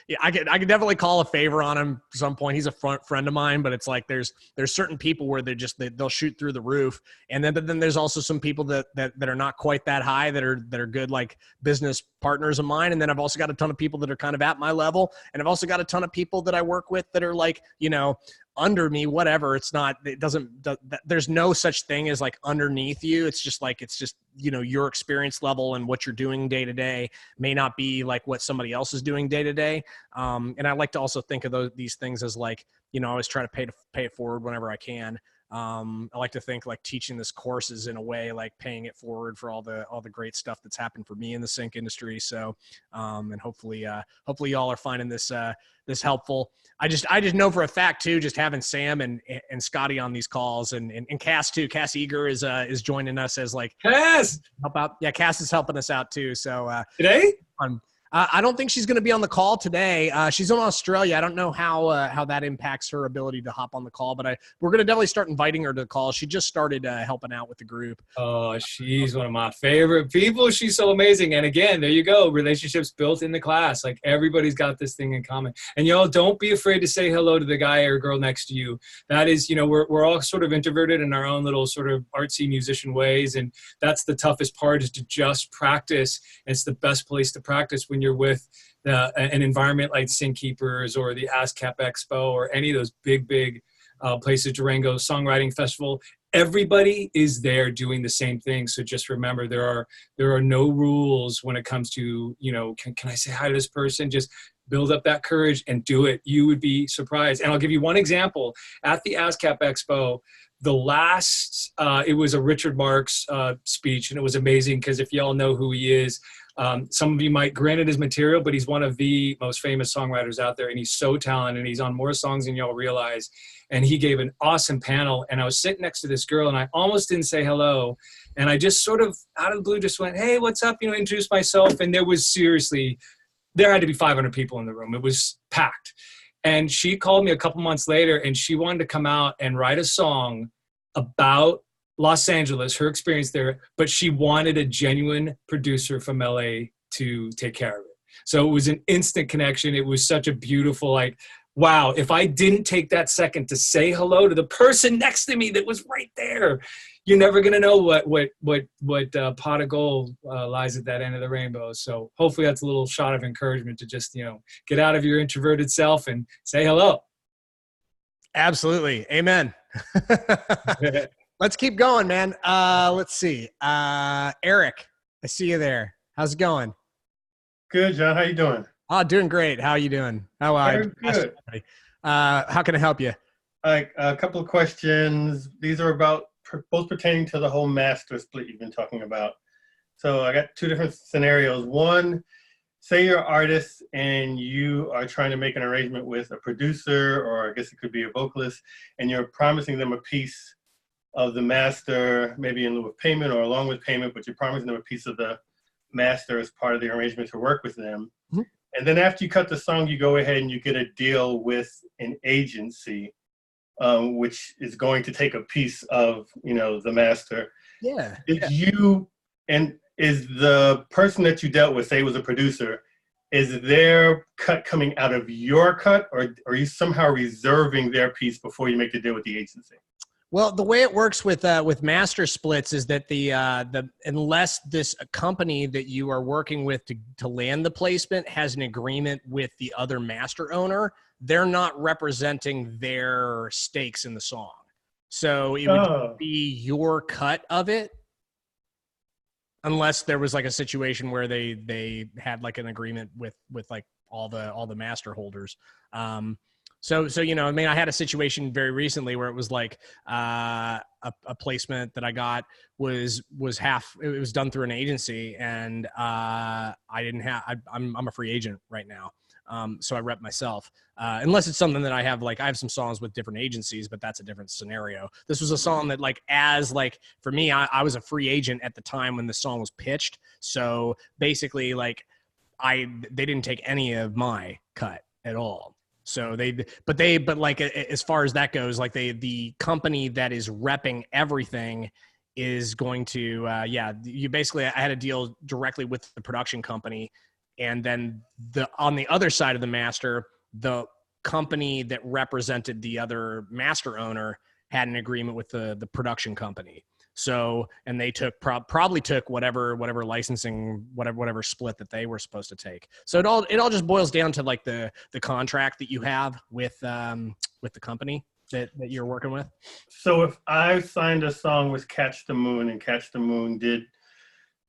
yeah, I could definitely call a favor on him at some point. He's a friend of mine, but it's like there's certain people where they'll shoot through the roof, and then there's also some people that are not quite that high that are good like business partners of mine, and then I've also got a ton of people that are kind of at my level, and I've also got a ton of people that I work with that are like, you know, under me, whatever. There's no such thing as like underneath you. It's just, you know, your experience level and what you're doing day to day may not be like what somebody else is doing day to day. And I like to also think of these things as like, you know, I always try to pay it forward whenever I can. I like to think like teaching this course is in a way like paying it forward for all the great stuff that's happened for me in the sync industry. So, and hopefully y'all are finding this helpful. I just know for a fact too, just having Sam and Scotty on these calls and Cass too. Cass Eager is joining us as like Cass help out. Yeah, Cass is helping us out too. So today. I don't think she's going to be on the call today. She's in Australia. I don't know how that impacts her ability to hop on the call, but we're going to definitely start inviting her to the call. She just started helping out with the group. Oh, she's one of my favorite people. She's so amazing. And again, there you go. Relationships built in the class. Like everybody's got this thing in common. And y'all don't be afraid to say hello to the guy or girl next to you. That is, you know, we're all sort of introverted in our own little sort of artsy musician ways. And that's the toughest part, is to just practice. It's the best place to practice when you're with an environment like Sync Keepers or the ASCAP Expo or any of those big places, Durango Songwriting Festival. Everybody is there doing the same thing. So just remember, there are no rules when it comes to, you know, can I say hi to this person? Just build up that courage and do it. You would be surprised. And I'll give you one example. At the ASCAP Expo, the last, it was a Richard Marx speech, and it was amazing because if y'all know who he is, some of you might granted his material, but he's one of the most famous songwriters out there, and he's so talented, and he's on more songs than y'all realize. And he gave an awesome panel, and I was sitting next to this girl, and I almost didn't say hello, and I just sort of out of the blue just went, "Hey, what's up?" You know, introduced myself, and there had to be 500 people in the room. It was packed. And she called me a couple months later, and she wanted to come out and write a song about Los Angeles, her experience there, but she wanted a genuine producer from LA to take care of it. So it was an instant connection. It was such a beautiful, like, wow, if I didn't take that second to say hello to the person next to me that was right there, you're never going to know what pot of gold lies at that end of the rainbow. So hopefully that's a little shot of encouragement to just, you know, get out of your introverted self and say hello. Absolutely. Amen. Let's keep going, man. Let's see. Eric, I see you there. How's it going? Good, John. How you doing? Oh, doing great. How are you doing? Very good. How can I help you? A couple of questions. These are about both pertaining to the whole master split you've been talking about. So I got two different scenarios. One, say you're an artist and you are trying to make an arrangement with a producer, or I guess it could be a vocalist, and you're promising them a piece of the master, maybe in lieu of payment or along with payment, but you're promising them a piece of the master as part of the arrangement to work with them. Mm-hmm. And then after you cut the song, you go ahead and you get a deal with an agency, which is going to take a piece of, you know, the master. Yeah. Is the person that you dealt with, say was a producer, is their cut coming out of your cut, or are you somehow reserving their piece before you make the deal with the agency? Well, the way it works with master splits is that the unless this company that you are working with to land the placement has an agreement with the other master owner, they're not representing their stakes in the song. So it would be your cut of it, unless there was like a situation where they had like an agreement with like all the master holders. So, you know, I mean, I had a situation very recently where it was like a placement that I got was done through an agency, and I'm a free agent right now. So I rep myself, unless it's something that I have some songs with different agencies, but that's a different scenario. This was a song that for me, I was a free agent at the time when the song was pitched. So basically they didn't take any of my cut at all. So as far as that goes, the company that is repping everything is going to, I had a deal directly with the production company, and then on the other side of the master, the company that represented the other master owner had an agreement with the production company. So, and they took probably took whatever licensing, whatever split that they were supposed to take. So it all just boils down to like the contract that you have with the company that you're working with. So if I signed a song with Catch the Moon, and Catch the Moon did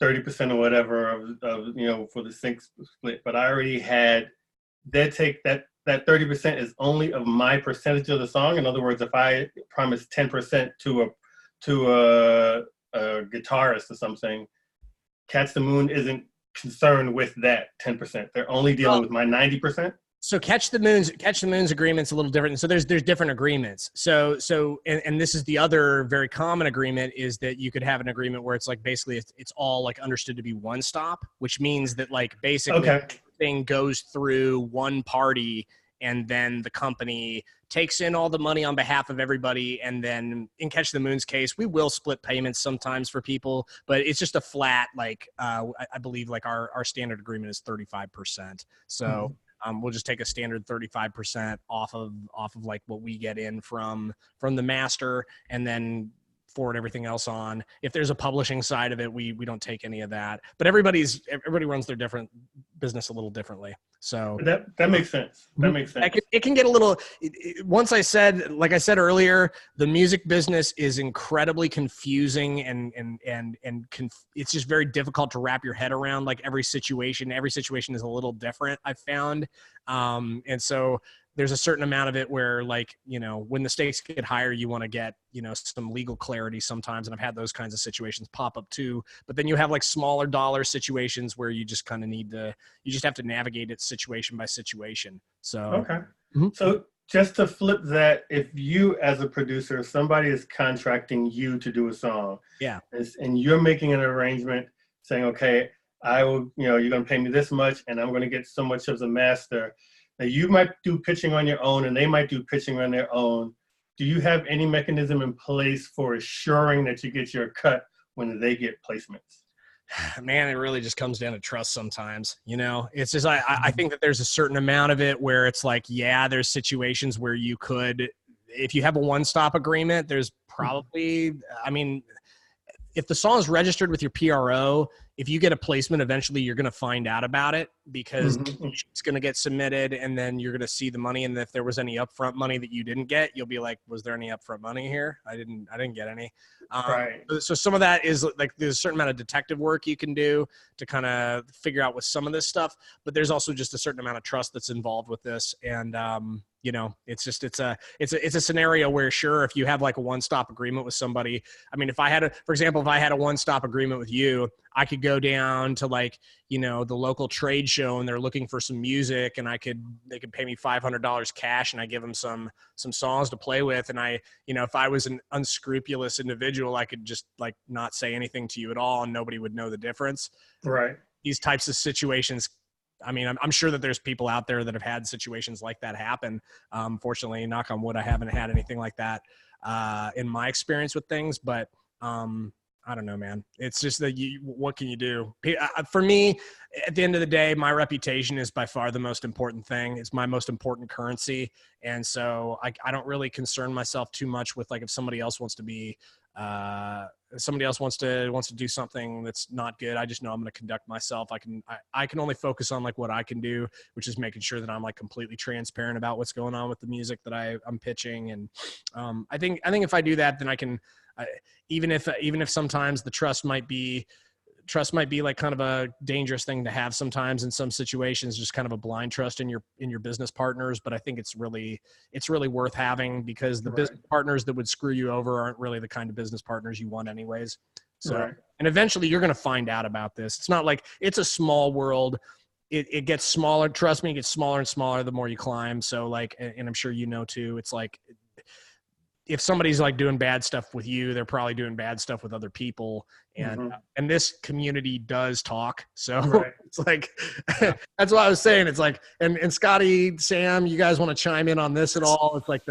30% or whatever of for the sync split, but I already had, they take that 30% is only of my percentage of the song. In other words, if I promise 10% to a guitarist or something, Catch the Moon isn't concerned with that 10%. They're only dealing with my 90%. So Catch the Moon's agreement's a little different. So there's different agreements. So and this is the other very common agreement, is that you could have an agreement where it's like basically it's all like understood to be one stop, which means that like basically everything goes through one party, and then the company takes in all the money on behalf of everybody. And then in Catch the Moon's case, we will split payments sometimes for people, but it's just a flat, like, I believe like our standard agreement is 35%. So we'll just take a standard 35% off of like what we get in from the master, and then forward everything else on. If there's a publishing side of it, we don't take any of that, but everybody runs their different business a little differently. So that makes sense. That makes sense. It can get a little, like I said earlier, the music business is incredibly confusing and it's just very difficult to wrap your head around. Like every situation is a little different, I've found. And so there's a certain amount of it where, like, when the stakes get higher, you want to get, some legal clarity sometimes. And I've had those kinds of situations pop up too. But then you have like smaller dollar situations where you just kind of you just have to navigate it situation by situation. So, okay. So just to flip that, if you as a producer, somebody is contracting you to do a song, and you're making an arrangement saying, okay, I will, you're going to pay me this much and I'm going to get so much of the master. Now, you might do pitching on your own and they might do pitching on their own. Do you have any mechanism in place for assuring that you get your cut when they get placements? Man, it really just comes down to trust sometimes. It's just, I think that there's a certain amount of it where it's like, there's situations where you could, if you have a one-stop agreement, there's probably, if the song is registered with your PRO, if you get a placement, eventually you're going to find out about it, because it's going to get submitted and then you're going to see the money. And if there was any upfront money that you didn't get, you'll be like, was there any upfront money here? I didn't get any. Right. So some of that is like, there's a certain amount of detective work you can do to kind of figure out with some of this stuff, but there's also just a certain amount of trust that's involved with this. And, it's a scenario where, sure, if you have like a one-stop agreement with somebody, for example, if I had a one-stop agreement with you, I could go down to like, the local trade show and they're looking for some music, and they could pay me $500 cash and I give them some songs to play with. And if I was an unscrupulous individual, I could just like not say anything to you at all and nobody would know the difference. Right. These types of situations, I'm sure that there's people out there that have had situations like that happen. Fortunately, knock on wood, I haven't had anything like that in my experience with things, but I don't know, man. It's just that what can you do? For me, at the end of the day, my reputation is by far the most important thing. It's my most important currency. And so I don't really concern myself too much with like, if somebody else wants to be, somebody else wants to do something that's not good, I just know I'm going to conduct myself. I can only focus on like what I can do, which is making sure that I'm like completely transparent about what's going on with the music that I'm pitching. And I think if I do that, then I can, even if sometimes the trust might be like kind of a dangerous thing to have sometimes in some situations, just kind of a blind trust in your business partners. But I think it's really worth having, because the business partners that would screw you over aren't really the kind of business partners you want anyways. So, and eventually you're going to find out about this. It's not like it's a small world. It gets smaller. Trust me, it gets smaller and smaller the more you climb. So like, and I'm sure too, it's like, if somebody's like doing bad stuff with you, they're probably doing bad stuff with other people. And, and this community does talk. So it's like, that's what I was saying. It's like, and Scotty, Sam, you guys want to chime in on this at all? It's like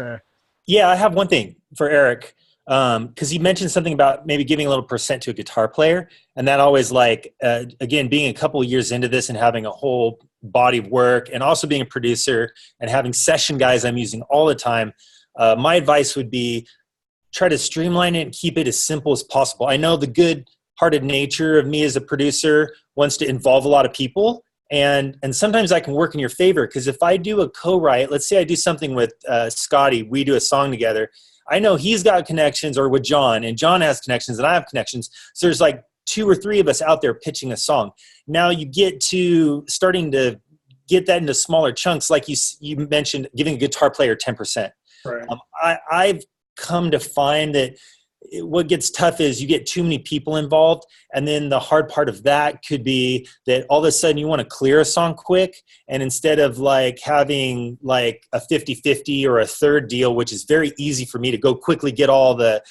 yeah, I have one thing for Eric. because you mentioned something about maybe giving a little percent to a guitar player, and that always again, being a couple of years into this and having a whole body of work, and also being a producer and having session guys I'm using all the time. My advice would be try to streamline it and keep it as simple as possible. I know the good-hearted nature of me as a producer wants to involve a lot of people, and sometimes I can work in your favor, because if I do a co-write, let's say I do something with Scotty, we do a song together, I know he's got connections, or with John, and John has connections, and I have connections. So there's like 2 or 3 of us out there pitching a song. Now you get to starting to get that into smaller chunks, like you mentioned, giving a guitar player 10%. Right. I've come to find that what gets tough is you get too many people involved, and then the hard part of that could be that all of a sudden you want to clear a song quick, and instead of like having like a 50-50 or a third deal, which is very easy for me to go quickly get all the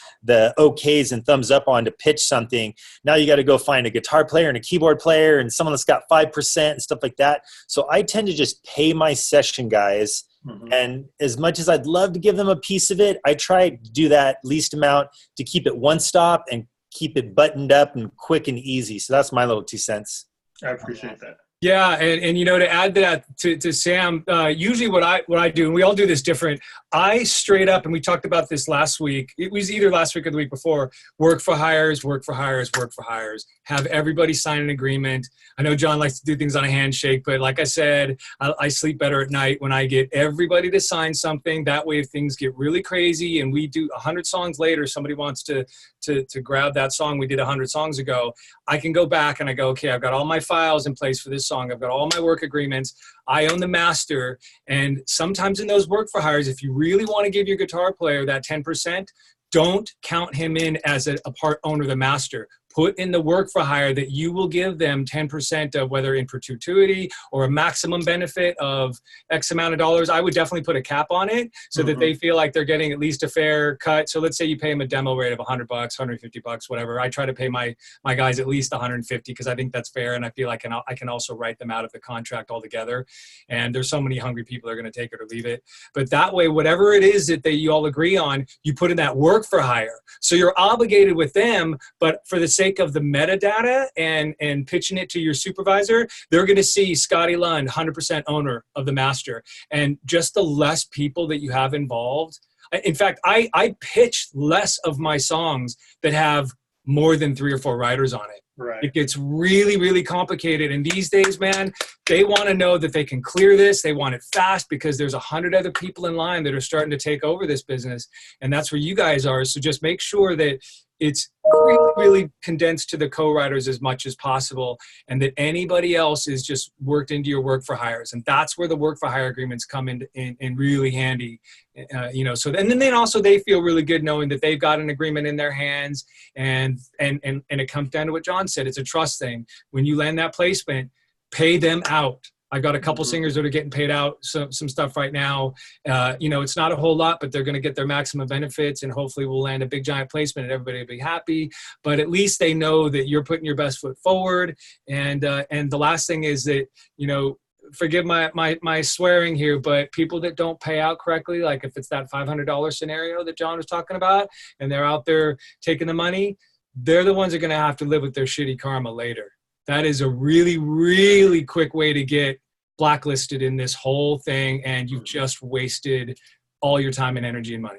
okays and thumbs up on to pitch something, now you got to go find a guitar player and a keyboard player and someone that's got 5% and stuff like that. So I tend to just pay my session guys. Mm-hmm. And as much as I'd love to give them a piece of it, I try to do that least amount to keep it one stop and keep it buttoned up and quick and easy. So that's my little 2 cents. I appreciate that. Yeah, and you know, to add that to Sam, usually what I do, and we all do this different, I straight up, and we talked about this last week, it was either last week or the week before, work for hires. Have everybody sign an agreement. I know John likes to do things on a handshake, but like I said, I sleep better at night when I get everybody to sign something. That way, if things get really crazy and we do 100 songs later, somebody wants to grab that song we did 100 songs ago, I can go back and I go, okay, I've got all my files in place for this song. I've got all my work agreements. I own the master. And sometimes in those work for hires, if you really want to give your guitar player that 10%, don't count him in as a part owner of the master. Put in the work for hire that you will give them 10% of, whether in perpetuity or a maximum benefit of X amount of dollars. I would definitely put a cap on it so that they feel like they're getting at least a fair cut. So let's say you pay them a demo rate of $100, $150, whatever. I try to pay my guys at least $150 because I think that's fair, and I feel like I can also write them out of the contract altogether. And there's so many hungry people that are going to take it or leave it. But that way, whatever it is that you all agree on, you put in that work for hire. So you're obligated with them, but for the sake of the metadata and pitching it to your supervisor, they're going to see Scotty Lund, 100% owner of the master. And just the less people that you have involved. In fact, I pitch less of my songs that have more than 3 or 4 writers on it. Right. It gets really, really complicated. And these days, man, they want to know that they can clear this. They want it fast because there's 100 other people in line that are starting to take over this business. And that's where you guys are. So just make sure that it's really, really condensed to the co-writers as much as possible, and that anybody else is just worked into your work for hires. And that's where the work for hire agreements come in really handy. So and then also they feel really good knowing that they've got an agreement in their hands, and it comes down to what John said. It's a trust thing. When you land that placement, pay them out. I got a couple singers that are getting paid out some stuff right now. It's not a whole lot, but they're going to get their maximum benefits, and hopefully we'll land a big giant placement and everybody will be happy. But at least they know that you're putting your best foot forward. And the last thing is that, forgive my swearing here, but people that don't pay out correctly, like if it's that $500 scenario that John was talking about, and they're out there taking the money, they're the ones that are going to have to live with their shitty karma later. That is a really, really quick way to get blacklisted in this whole thing, and you've just wasted all your time and energy and money.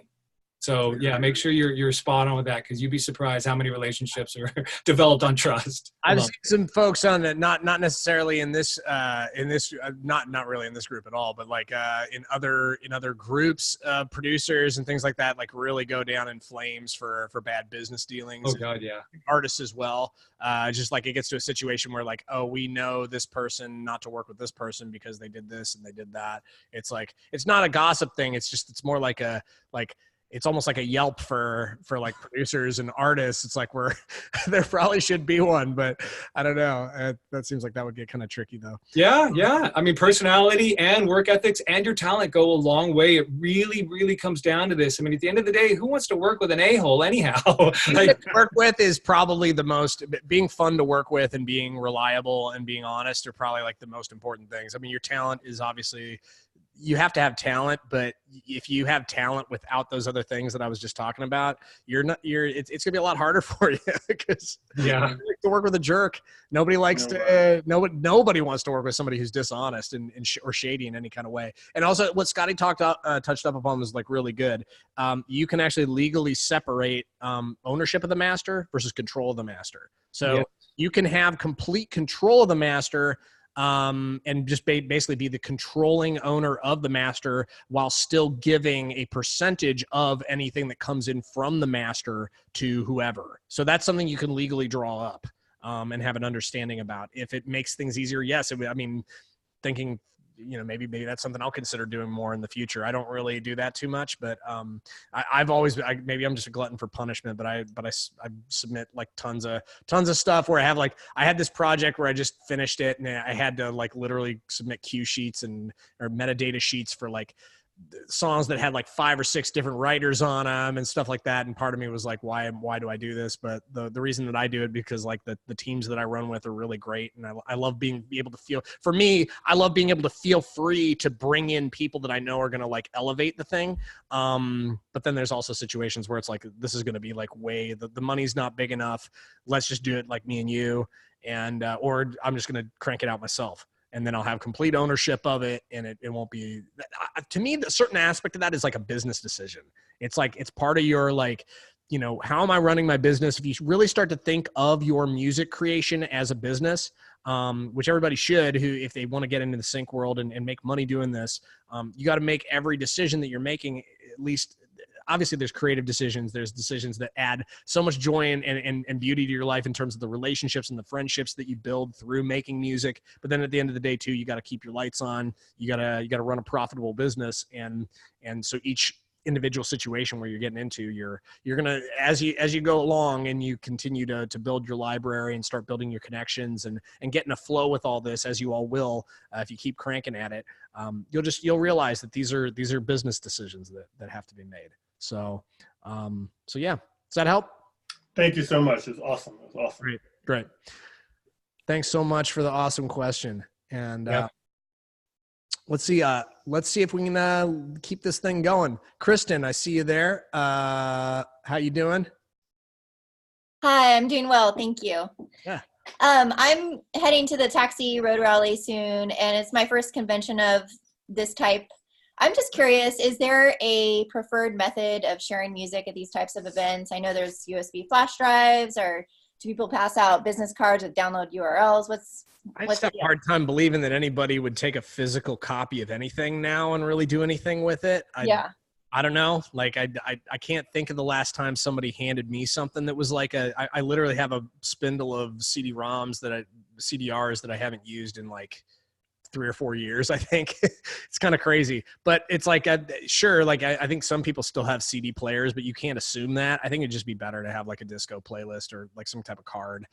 So yeah, make sure you're spot on with that, because you'd be surprised how many relationships are developed on trust. I've seen some folks on it, not necessarily in this not really in this group at all, but like in other groups, producers and things like that, like really go down in flames for bad business dealings. Oh God, yeah. Artists as well. Just like it gets to a situation where like, oh, we know this person not to work with this person because they did this and they did that. It's like, it's not a gossip thing. It's more like it's almost like a Yelp for like producers and artists. It's like there probably should be one, but I don't know. That seems like that would get kind of tricky though. Yeah. I mean, personality and work ethics and your talent go a long way. It really, really comes down to this. I mean, at the end of the day, who wants to work with an a-hole anyhow? Work with is probably the most, being fun to work with and being reliable and being honest are probably like the most important things. I mean, your talent is obviously you have to have talent, but if you have talent without those other things that I was just talking about, it's gonna be a lot harder for you because Yeah. to work with a jerk. Nobody likes nobody wants to work with somebody who's dishonest and or shady in any kind of way. And also what Scotty touched up upon was like really good. You can actually legally separate ownership of the master versus control of the master. So you can have complete control of the master, and just basically be the controlling owner of the master while still giving a percentage of anything that comes in from the master to whoever. So that's something you can legally draw up and have an understanding about. If it makes things easier, yes. Thinking, maybe that's something I'll consider doing more in the future. I don't really do that too much, but I've always, maybe I'm just a glutton for punishment, but I submit like tons of stuff where I had this project where I just finished it and I had to like literally submit cue sheets or metadata sheets for like songs that had like 5 or 6 different writers on them and stuff like that. And part of me was like, why do I do this? But the reason that I do it because like the teams that I run with are really great. And I love being able to feel, for me, I love being able to feel free to bring in people that I know are going to like elevate the thing. But then there's also situations where it's like, this is going to be like the money's not big enough. Let's just do it like me and you. And, or I'm just going to crank it out myself. And then I'll have complete ownership of it, and it won't be. To me, a certain aspect of that is like a business decision. It's like it's part of your like, how am I running my business? If you really start to think of your music creation as a business, which everybody should, who if they want to get into the sync world and make money doing this, you got to make every decision that you're making at least. Obviously there's creative decisions. There's decisions that add so much joy and beauty to your life in terms of the relationships and the friendships that you build through making music. But then at the end of the day too, you got to keep your lights on. You got to run a profitable business. And so each individual situation where you're getting into, you're going to, as you go along and you continue to build your library and start building your connections and get in a flow with all this, as you all will, if you keep cranking at it, you'll realize that these are business decisions that have to be made. So yeah, does that help? Thank you so much. It's awesome. It's awesome. Great. Thanks so much for the awesome question. And let's see if we can keep this thing going. Kristen, I see you there. How you doing? Hi, I'm doing well. Thank you. Yeah. I'm heading to the Taxi Road Rally soon, and it's my first convention of this type. I'm just curious, is there a preferred method of sharing music at these types of events? I know there's USB flash drives, or do people pass out business cards with download URLs? I just have a hard time believing that anybody would take a physical copy of anything now and really do anything with it. I don't know. Like I can't think of the last time somebody handed me something that was like I literally have a spindle of CDRs that I haven't used in like 3 or 4 years. I think it's kind of crazy, but it's like, sure. Like I think some people still have CD players, but you can't assume that. I think it'd just be better to have like a disco playlist or like some type of card.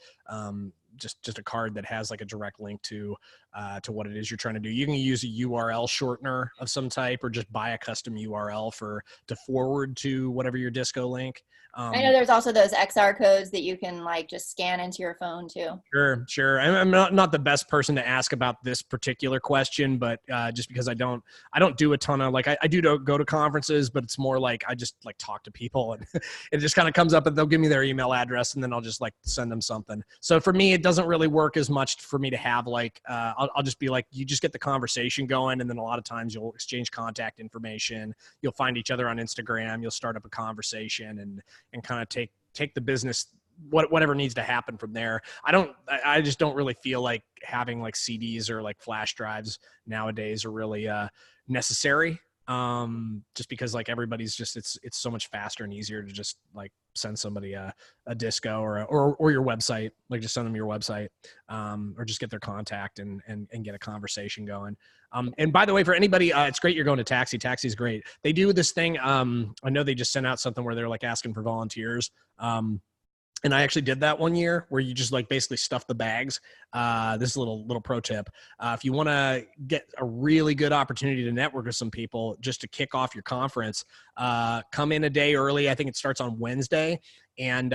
Just a card that has like a direct link to what it is you're trying to do. You can use a URL shortener of some type, or just buy a custom URL to forward to whatever your disco link. I know there's also those XR codes that you can like just scan into your phone too. Sure. I'm not the best person to ask about this particular question, but just because I don't do a ton of like, I do go to conferences, but it's more like I just like talk to people and it just kind of comes up and they'll give me their email address and then I'll just like send them something. So for me, it doesn't really work as much for me to have like, I'll just be like, you just get the conversation going. And then a lot of times you'll exchange contact information. You'll find each other on Instagram. You'll start up a conversation and kind of take the business, whatever needs to happen from there. I just don't really feel like having like CDs or like flash drives nowadays are really necessary. Just because like everybody's just, it's so much faster and easier to just like send somebody a disco or your website, like just send them your website, or just get their contact and get a conversation going. And by the way, for anybody, it's great you're going to Taxi. Taxi's great. They do this thing. I know they just sent out something where they're like asking for volunteers. And I actually did that one year where you just like basically stuff the bags. This is a little pro tip. If you want to get a really good opportunity to network with some people just to kick off your conference, come in a day early. I think it starts on Wednesday, and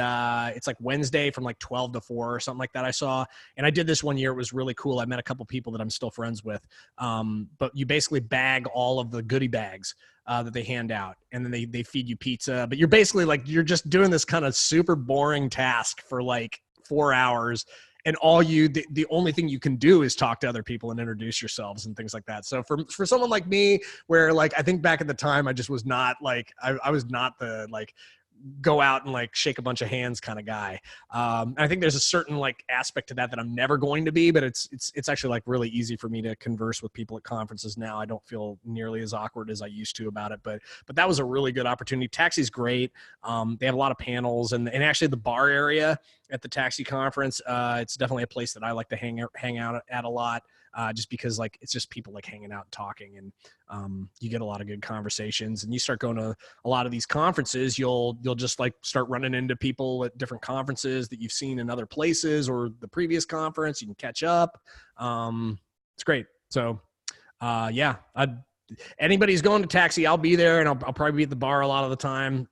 it's like Wednesday from like 12 to 4 or something like that I saw. And I did this one year. It was really cool. I met a couple people that I'm still friends with. But you basically bag all of the goodie bags that they hand out, and then they feed you pizza. But you're basically like, you're just doing this kind of super boring task for like 4 hours. And the only thing you can do is talk to other people and introduce yourselves and things like that. So for someone like me, where like, I think back at the time, I just was not like, I was not the like go out and like shake a bunch of hands kind of guy. I think there's a certain like aspect to that I'm never going to be, but it's actually like really easy for me to converse with people at conferences now. I don't feel nearly as awkward as I used to about it, but that was a really good opportunity. Taxi's great. They have a lot of panels, and actually the bar area at the Taxi conference, it's definitely a place that I like to hang out at a lot. Just because like it's just people like hanging out and talking, and you get a lot of good conversations. And you start going to a lot of these conferences, you'll just like start running into people at different conferences that you've seen in other places or the previous conference. You can catch up. It's great. So yeah, anybody's going to Taxi, I'll be there, and I'll probably be at the bar a lot of the time.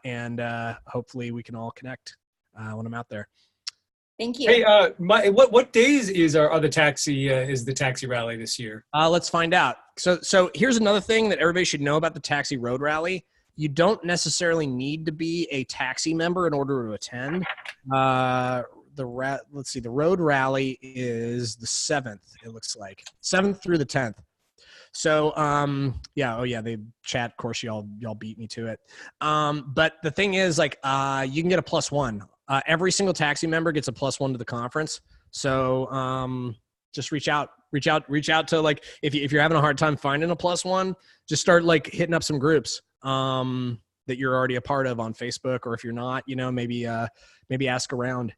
And hopefully we can all connect when I'm out there. Thank you. Hey, what days is the Taxi rally this year? Let's find out. So here's another thing that everybody should know about the Taxi Road Rally. You don't necessarily need to be a Taxi member in order to attend. Let's see, the Road Rally is the 7th, it looks like. 7th through the 10th. So, they chat. Of course, y'all beat me to it. But the thing is, like, you can get a +1. Every single Taxi member gets a +1 to the conference. So, just reach out to, like, if you're having a hard time finding a +1, just start like hitting up some groups, that you're already a part of on Facebook, or if you're not, maybe ask around,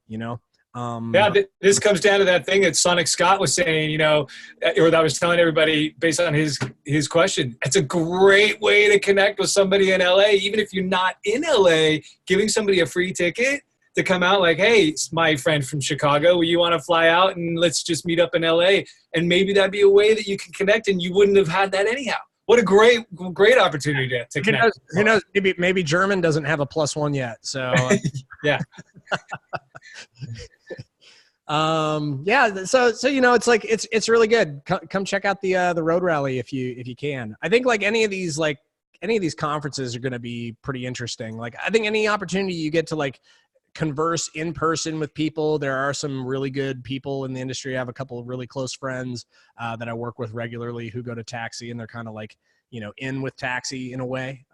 this comes down to that thing that Sonic Scott was saying, or that I was telling everybody based on his question. It's a great way to connect with somebody in LA, even if you're not in LA. Giving somebody a free ticket to come out, like, hey, it's my friend from Chicago, you want to fly out and let's just meet up in LA, and maybe that'd be a way that you can connect, and you wouldn't have had that anyhow. What a great opportunity to connect. Who knows? Maybe German doesn't have a +1 yet. So yeah. So it's like it's really good. Come check out the Road Rally if you can. I think like any of these conferences are going to be pretty interesting. Like, I think any opportunity you get to like converse in person with people. There are some really good people in the industry. I have a couple of really close friends that I work with regularly who go to Taxi, and they're kind of like, in with Taxi in a way.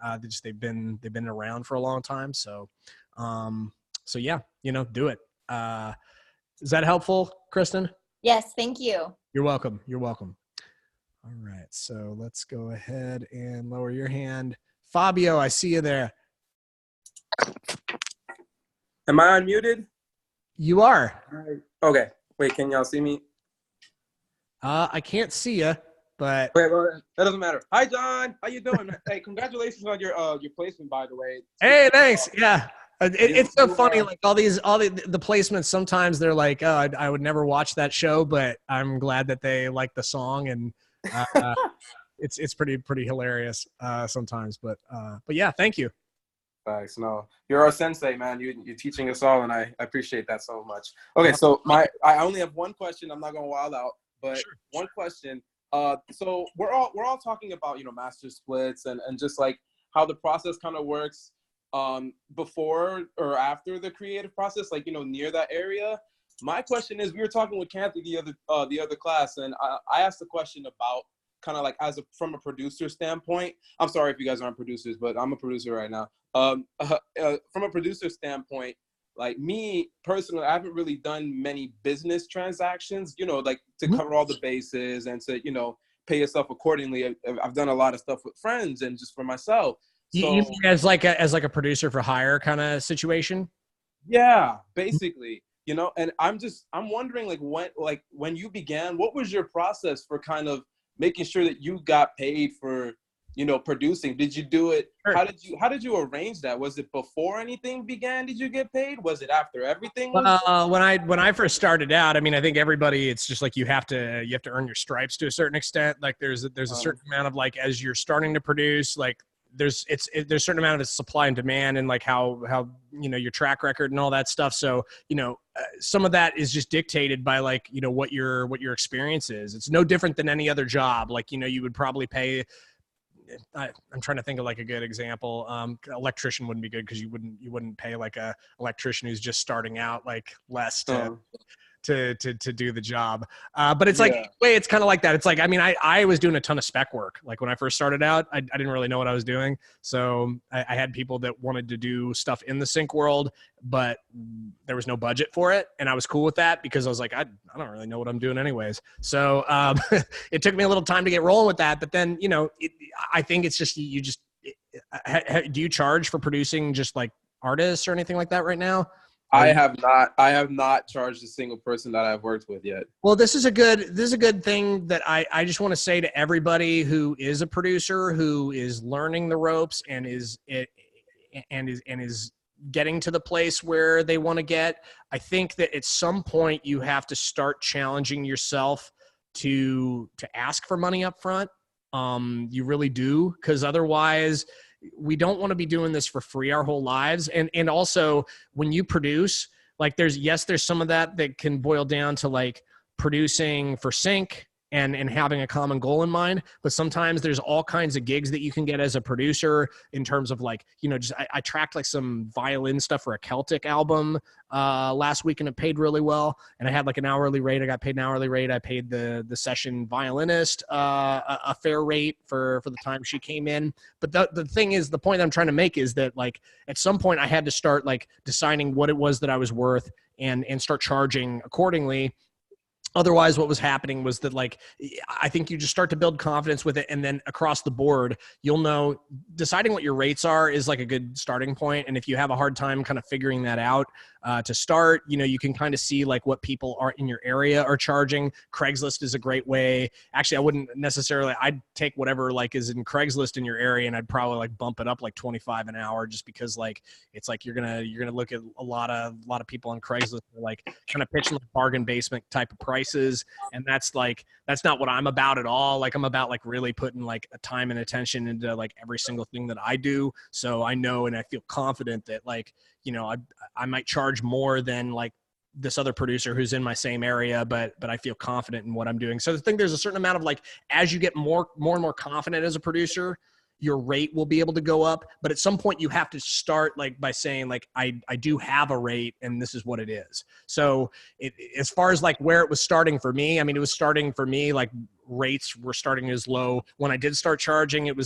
They've been around for a long time. So yeah, do it. Is that helpful, Kristen? Yes, thank you. You're welcome. All right, so let's go ahead and lower your hand. Fabio, I see you there. Am I unmuted? You are. All right. Okay. Wait, can y'all see me? I can't see you, but wait, well, that doesn't matter. Hi, John. How you doing? Hey, congratulations on your placement, by the way. Hey, thanks. Yeah. It's so funny, like all the placements, sometimes they're like, oh, I would never watch that show, but I'm glad that they like the song, and it's pretty hilarious sometimes, but yeah, thank you. Thanks. No, you're our sensei, man. You're teaching us all, and I appreciate that so much. Okay, so I only have one question. I'm not gonna wild out, but sure. One question. So we're all talking about master splits and just like how the process kind of works before or after the creative process, like near that area. My question is, we were talking with Kathy the other class, and I asked the question about kind of like from a producer standpoint. I'm sorry if you guys aren't producers, but I'm a producer right now. From a producer standpoint, like me personally, I haven't really done many business transactions, like to cover all the bases and to, pay yourself accordingly. I've done a lot of stuff with friends and just for myself. So, you mean as like a producer for hire kind of situation? Yeah, basically, and I'm wondering when you began, what was your process for kind of making sure that you got paid for, producing? Did you do it? Sure. How did you arrange that? Was it before anything began? Did you get paid? Was it after everything? When I first started out, I mean, I think everybody, it's just like you have to earn your stripes to a certain extent. Like there's a certain amount of like, as you're starting to produce, like there's a certain amount of supply and demand, and like how your track record and all that stuff. So some of that is just dictated by like what your experience is. It's no different than any other job. Like you would probably pay. I'm trying to think of like a good example. Electrician wouldn't be good because you wouldn't pay like a electrician who's just starting out like less to do the job. But it's like, way it's kind of like that. It's like, I mean, I was doing a ton of spec work. Like when I first started out, I didn't really know what I was doing. So I had people that wanted to do stuff in the sync world, but there was no budget for it. And I was cool with that because I was like, I don't really know what I'm doing anyways. So it took me a little time to get rolling with that. But then, I think it's just, do you charge for producing just like artists or anything like that right now? I have not charged a single person that I've worked with yet. Well, this is a good thing that I just want to say to everybody who is a producer, who is learning the ropes and is getting to the place where they want to get. I think that at some point you have to start challenging yourself to ask for money up front. You really do, because otherwise we don't want to be doing this for free our whole lives. And also when you produce, like there's some of that can boil down to like producing for sync and having a common goal in mind. But sometimes there's all kinds of gigs that you can get as a producer in terms of like, just I tracked like some violin stuff for a Celtic album last week, and it paid really well. And I had like an hourly rate. I got paid an hourly rate. I paid the session violinist a fair rate for the time she came in. But the thing is, the point I'm trying to make is that like at some point I had to start like deciding what it was that I was worth and start charging accordingly. Otherwise, what was happening was that, like, I think you just start to build confidence with it. And then across the board, you'll know deciding what your rates are is like a good starting point. And if you have a hard time kind of figuring that out to start, you can kind of see like what people are in your area are charging. Craigslist is a great way. Actually, I wouldn't necessarily, I'd take whatever like is in Craigslist in your area, and I'd probably like bump it up like $25 an hour, just because like, it's like, you're going to look at a lot of people on Craigslist, like kind of pitching like bargain basement type of prices. And that's not what I'm about at all. Like I'm about like really putting like a time and attention into like every single thing that I do. So I know, and I feel confident that like, I might charge more than like this other producer who's in my same area, but I feel confident in what I'm doing. So I think there's a certain amount of like, as you get more and more confident as a producer, your rate will be able to go up. But at some point you have to start like by saying like, I do have a rate and this is what it is. So as far as like where it was starting for me, I mean, it was starting for me, like rates were starting as low. When I did start charging, it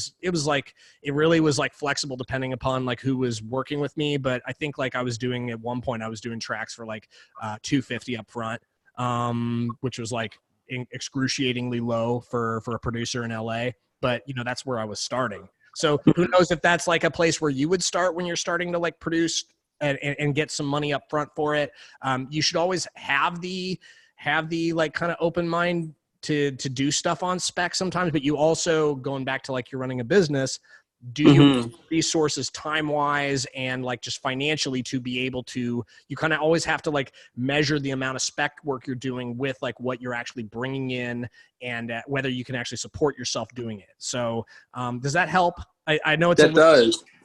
really was like flexible depending upon like who was working with me. But I think like at one point I was doing tracks for like $250 up front, which was like excruciatingly low for a producer in LA. But that's where I was starting. So who knows if that's like a place where you would start when you're starting to like produce and get some money up front for it. You should always have the like kind of open mind to do stuff on spec sometimes, but you also, going back to like you're running a business, do you have resources time wise and like just financially to be able to, you kind of always have to like measure the amount of spec work you're doing with like what you're actually bringing in and whether you can actually support yourself doing it. So does that help? I know it's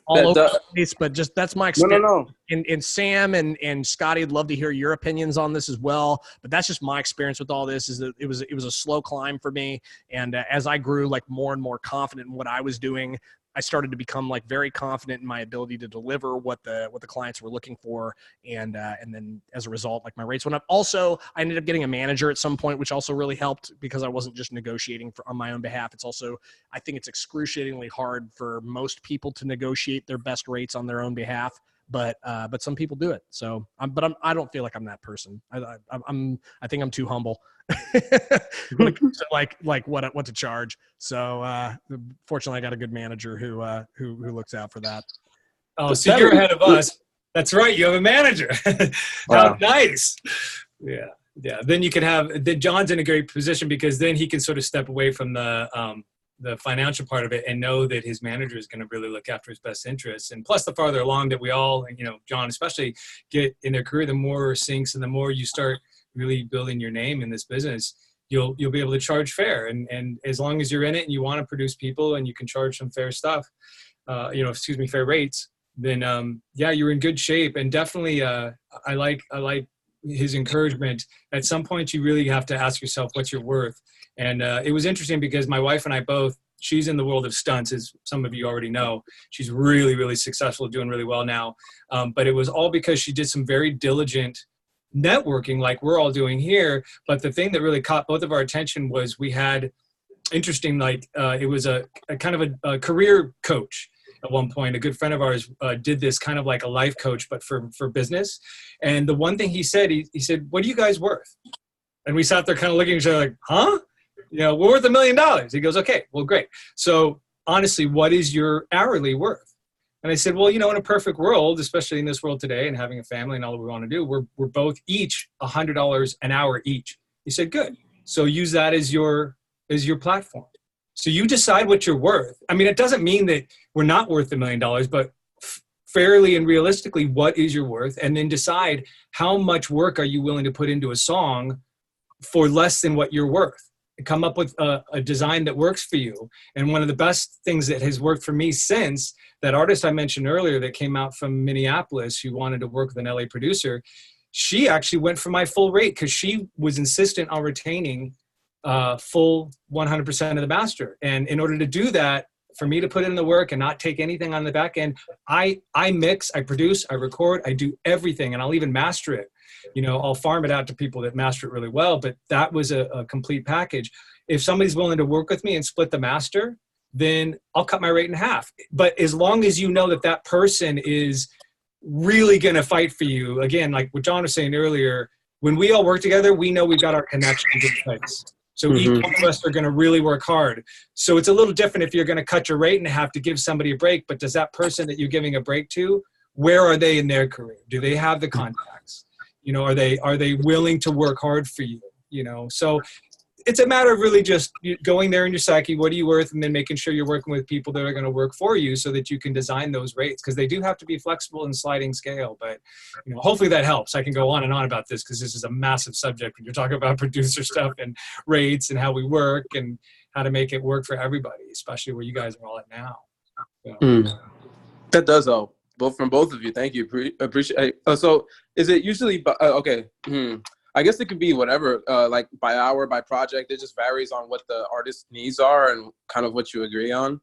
all over the place, but just that's my experience. No. And Sam and Scotty, I'd love to hear your opinions on this as well. But that's just my experience with all this, is that it was a slow climb for me. And as I grew like more and more confident in what I was doing, I started to become like very confident in my ability to deliver what the clients were looking for. And then as a result, like my rates went up. Also, I ended up getting a manager at some point, which also really helped because I wasn't just negotiating on my own behalf. It's also, I think it's excruciatingly hard for most people to negotiate their best rates on their own behalf. But some people do it. So, I don't feel like I'm that person. I think I'm too humble when it comes to like what to charge. So, fortunately, I got a good manager who looks out for that. Oh, so you're ahead of us. That's right. You have a manager. Wow. Nice. Yeah. Then you can John's in a great position because then he can sort of step away from the financial part of it and know that his manager is going to really look after his best interests. And plus, the farther along that we all, John especially, get in their career, the more syncs and the more you start really building your name in this business, you'll be able to charge fair. And as long as you're in it and you want to produce people and you can charge some fair stuff, fair rates, then yeah, you're in good shape. And definitely, I like his encouragement. At some point, you really have to ask yourself what's your worth. And it was interesting because my wife and I both, she's in the world of stunts, as some of you already know. She's really, really successful, doing really well now. But it was all because she did some very diligent networking like we're all doing here. But the thing that really caught both of our attention was we had interesting, it was a kind of a career coach. At one point, a good friend of ours did this kind of like a life coach, but for business. And the one thing he said, he said, "What are you guys worth?" And we sat there kind of looking at each other like, huh? We're worth $1 million. He goes, "Okay, well, great. So honestly, what is your hourly worth?" And I said, well, in a perfect world, especially in this world today and having a family and all that we want to do, we're both each $100 an hour each. He said, good. So use that as your platform. So you decide what you're worth. I mean, it doesn't mean that we're not worth $1 million, but fairly and realistically, what is your worth? And then decide how much work are you willing to put into a song for less than what you're worth. And come up with a design that works for you. And one of the best things that has worked for me since, that artist I mentioned earlier that came out from Minneapolis who wanted to work with an LA producer, she actually went for my full rate because she was insistent on retaining full 100% of the master. And in order to do that, for me to put in the work and not take anything on the back end, I mix, I produce, I record, I do everything, and I'll even master it. I'll farm it out to people that master it really well, but that was a complete package. If somebody's willing to work with me and split the master, then I'll cut my rate in half. But as long as you know that that person is really going to fight for you, again, like what John was saying earlier, when we all work together, we know we've got our connections in place. So each one of us are going to really work hard. So it's a little different if you're going to cut your rate and have to give somebody a break. But does that person that you're giving a break to, where are they in their career? Do they have the contacts? Are they willing to work hard for you? So it's a matter of really just going there in your psyche. What are you worth? And then making sure you're working with people that are going to work for you so that you can design those rates, because they do have to be flexible and sliding scale. But hopefully that helps. I can go on and on about this because this is a massive subject when you're talking about producer stuff and rates and how we work and how to make it work for everybody, especially where you guys are all at now. So. That does help. From both of you. Thank you. Appreciate. So is it usually okay? I guess it could be whatever, like by hour, by project. It just varies on what the artist's needs are and kind of what you agree on.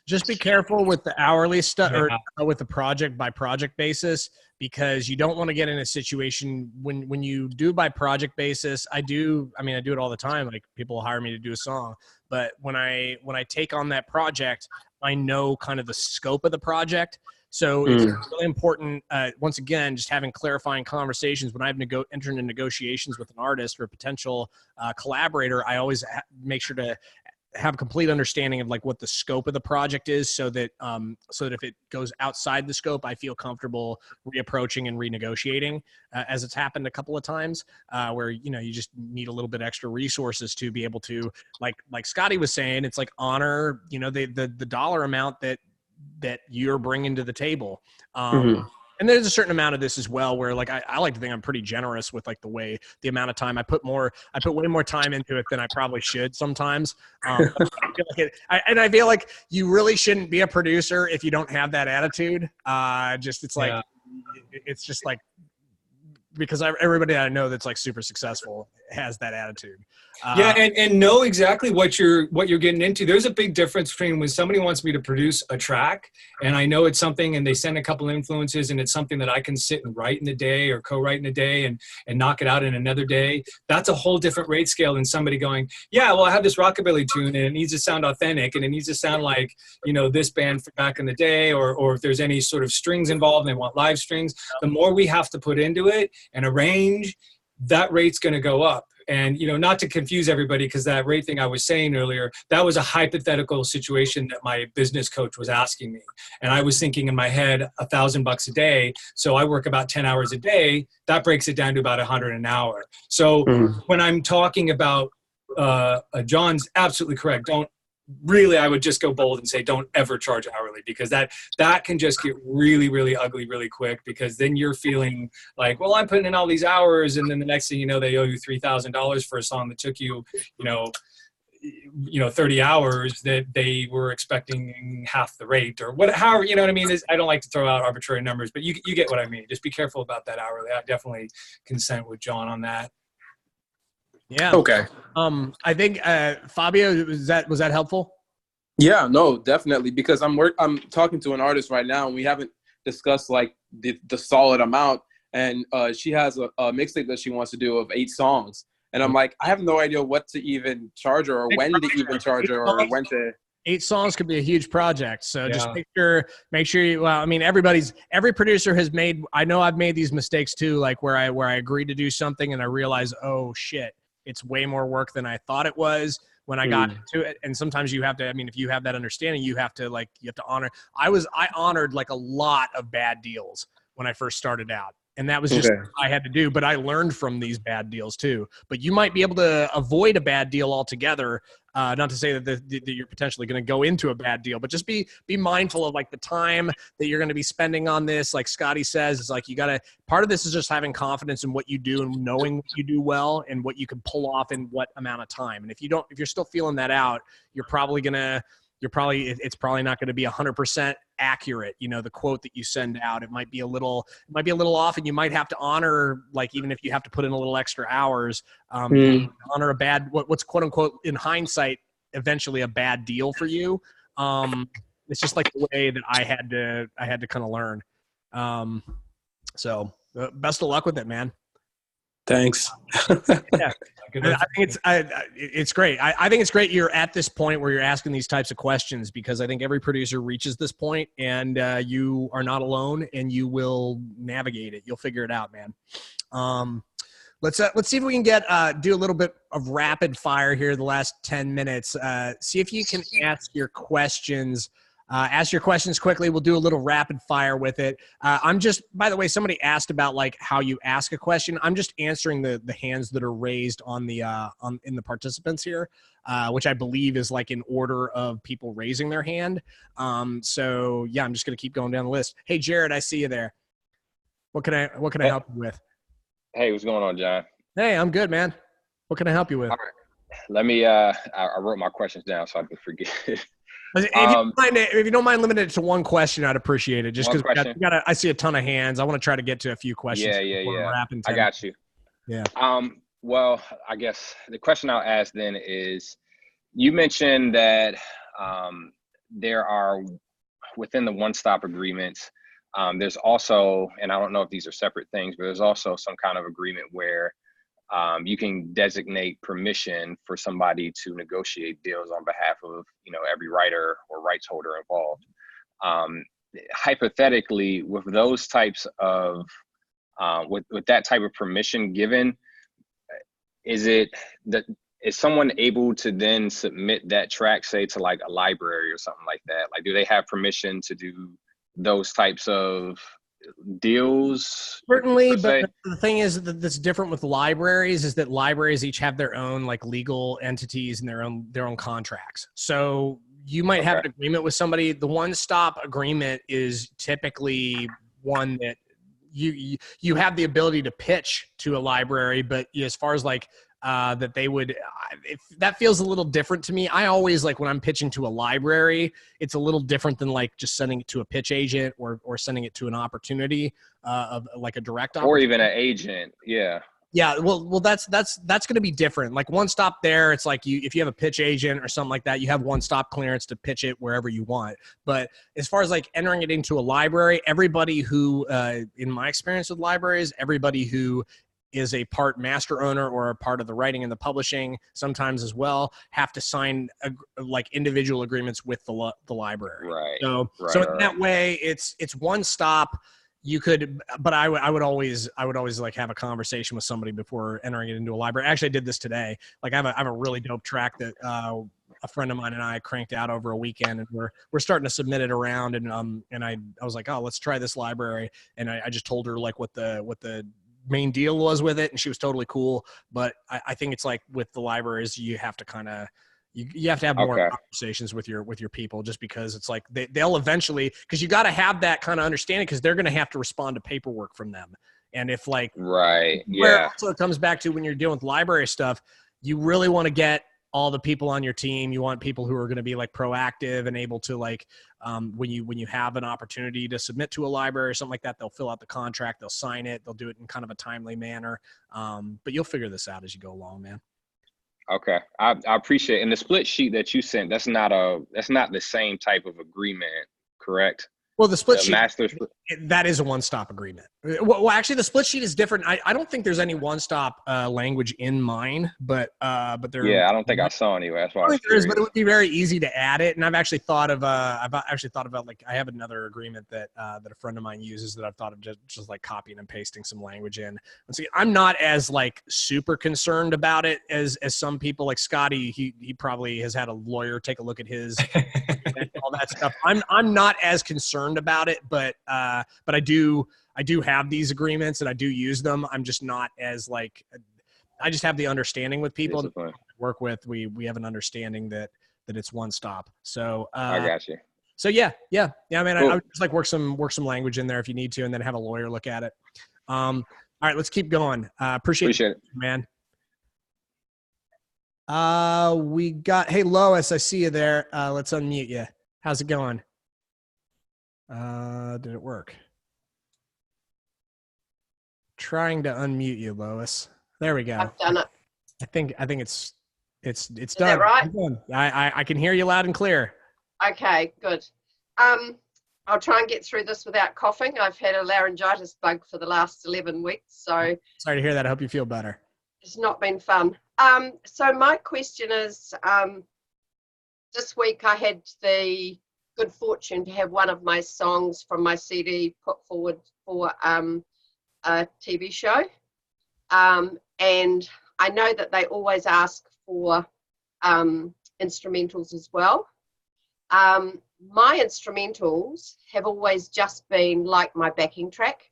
Just be careful with the hourly stuff or with the project by project basis, because you don't want to get in a situation when you do by project basis. I do it all the time. Like people hire me to do a song, but when I take on that project, I know kind of the scope of the project. So it's really important, once again, just having clarifying conversations. When I've entered into negotiations with an artist or a potential collaborator, I always make sure to have a complete understanding of like what the scope of the project is, so that if it goes outside the scope, I feel comfortable reapproaching and renegotiating, as it's happened a couple of times, where you just need a little bit extra resources to be able to, like Scotty was saying, it's like honor the dollar amount that you're bringing to the table. And there's a certain amount of this as well where like I like to think I'm pretty generous with like the amount of time I put way more time into it than I probably should sometimes. I feel like you really shouldn't be a producer if you don't have that attitude. It's just like, because everybody I know that's like super successful has that attitude. And know exactly what you're getting into. There's a big difference between when somebody wants me to produce a track and I know it's something and they send a couple influences and it's something that I can sit and write in a day or co-write in a day and knock it out in another day. That's a whole different rate scale than somebody going, yeah, well, I have this rockabilly tune and it needs to sound authentic and it needs to sound like, this band from back in the day, or if there's any sort of strings involved and they want live strings. The more we have to put into it and arrange, that rate's going to go up. And, not to confuse everybody, because that rate thing I was saying earlier, that was a hypothetical situation that my business coach was asking me. And I was thinking in my head, $1,000 a day. So I work about 10 hours a day. That breaks it down to about $100 an hour. So when I'm talking about, John's absolutely correct. I would just go bold and say, don't ever charge hourly, because that can just get really, really ugly really quick, because then you're feeling like, well, I'm putting in all these hours. And then the next thing you know, they owe you $3,000 for a song that took you, 30 hours, that they were expecting half the rate or however, you know what I mean? I don't like to throw out arbitrary numbers, but you get what I mean. Just be careful about that hourly. I definitely consent with John on that. Yeah. Okay. I think Fabio, was that helpful? Yeah, no, definitely, because I'm talking to an artist right now, and we haven't discussed like the solid amount, and she has a mixtape that she wants to do of 8 songs, and I'm like, I have no idea what to even charge her, or when to even charge her, or when to. 8 songs could be a huge project. So just make sure you, well, I mean, every producer has made, I know I've made these mistakes too, like where I agreed to do something and I realized, oh shit, it's way more work than I thought it was when I got to it. And sometimes you have to, I mean, if you have that understanding, you have to honor. I honored like a lot of bad deals when I first started out. And that was just what I had to do. But I learned from these bad deals too. But you might be able to avoid a bad deal altogether. Not to say that you're potentially going to go into a bad deal, but just be mindful of like the time that you're going to be spending on this. Like Scotty says, it's like part of this is just having confidence in what you do and knowing what you do well and what you can pull off in what amount of time. And if you're still feeling that out, it's probably not going to be 100% accurate. You know, the quote that you send out, it might be a little off, and you might have to honor, like, even if you have to put in a little extra hours, honor a bad, what's quote unquote in hindsight, eventually a bad deal for you. It's just like the way that I had to kind of learn. So best of luck with it, man. Thanks. Yeah. I think it's great. I think it's great you're at this point where you're asking these types of questions, because I think every producer reaches this point, and you are not alone, and you will navigate it. You'll figure it out, man. Let's see if we can do a little bit of rapid fire here the last 10 minutes. See if you can ask your questions. Ask your questions quickly. We'll do a little rapid fire with it. By the way, somebody asked about like how you ask a question. I'm just answering the hands that are raised in the participants here, which I believe is like in order of people raising their hand. So yeah, I'm just going to keep going down the list. Hey, Jared, I see you there. What can I help you with? Hey, what's going on, John? Hey, I'm good, man. What can I help you with? All right. Let me, I wrote my questions down so I can forget. If you don't mind limiting it to one question, I'd appreciate it. Just because I see a ton of hands. I want to try to get to a few questions. Yeah. I got you. Yeah. Well, I guess the question I'll ask then is, you mentioned that there are, within the one-stop agreements, there's also, and I don't know if these are separate things, but there's also some kind of agreement where you can designate permission for somebody to negotiate deals on behalf of, every writer or rights holder involved. Hypothetically, with those types of, with that type of permission given, is someone able to then submit that track, say, to like a library or something like that? Like, do they have permission to do those types of deals? Certainly, but the thing is that's different with libraries is that libraries each have their own like legal entities and their own contracts. So you might have an agreement with somebody. The one-stop agreement is typically one that you have the ability to pitch to a library, but as far as like that they would, that feels a little different to me. I always like when I'm pitching to a library, it's a little different than like just sending it to a pitch agent or sending it to an opportunity of like a direct opportunity. Or even an agent. Yeah. Yeah. Well, that's going to be different. Like one stop there, it's like if you have a pitch agent or something like that, you have one stop clearance to pitch it wherever you want. But as far as like entering it into a library, everybody who, in my experience with libraries, everybody who is a part master owner or a part of the writing and the publishing sometimes as well have to sign like individual agreements with the library. Right. So in that way it's one stop. You could, but I would always like have a conversation with somebody before entering it into a library. Actually, I did this today. Like I have a really dope track that a friend of mine and I cranked out over a weekend, and we're starting to submit it around. And I was like, oh, let's try this library. And I just told her like what the main deal was with it, and she was totally cool. But I think it's like with the libraries, you have to kind of you have to have more conversations with your people, just because it's like they'll eventually, because you got to have that kind of understanding, because they're going to have to respond to paperwork from them. And if like right, yeah. So it comes back to when you're dealing with library stuff, you really want to get all the people on your team. You want people who are going to be like proactive and able to like, when you have an opportunity to submit to a library or something like that, they'll fill out the contract, they'll sign it, they'll do it in kind of a timely manner. But you'll figure this out as you go along, man. Okay, I appreciate it. And the split sheet that you sent, that's not the same type of agreement, correct? Well, the split sheet, master that is a one-stop agreement. Well, actually, the split sheet is different. I don't think there's any one-stop language in mine, but there. Yeah, I don't think I saw anyway. That's why I think there is, but it would be very easy to add it. And I've actually thought about like I have another agreement that a friend of mine uses that I've thought of just like copying and pasting some language in. And see, I'm not as like super concerned about it as some people. Like Scotty, he probably has had a lawyer take a look at his and all that stuff. I'm not as concerned about it, but I do have these agreements and I do use them. I'm just not as like, I just have the understanding with people that I work with. We have an understanding that it's one stop. So I got you. So yeah. I mean, Cool. I would just like work some language in there if you need to, and then have a lawyer look at it. All right, let's keep going. Appreciate it, man. We got, hey Lois, I see you there. Let's unmute you. How's it going? Did it work? Trying to unmute you, Lois. There we go. I've done it. I think it's done. Is that right? I can hear you loud and clear. Okay, good. I'll try and get through this without coughing. I've had a laryngitis bug for the last 11 weeks, so sorry to hear that. I hope you feel better. It's not been fun. So my question is, this week I had the good fortune to have one of my songs from my CD put forward for a TV show. And I know that they always ask for instrumentals as well. My instrumentals have always just been like my backing track,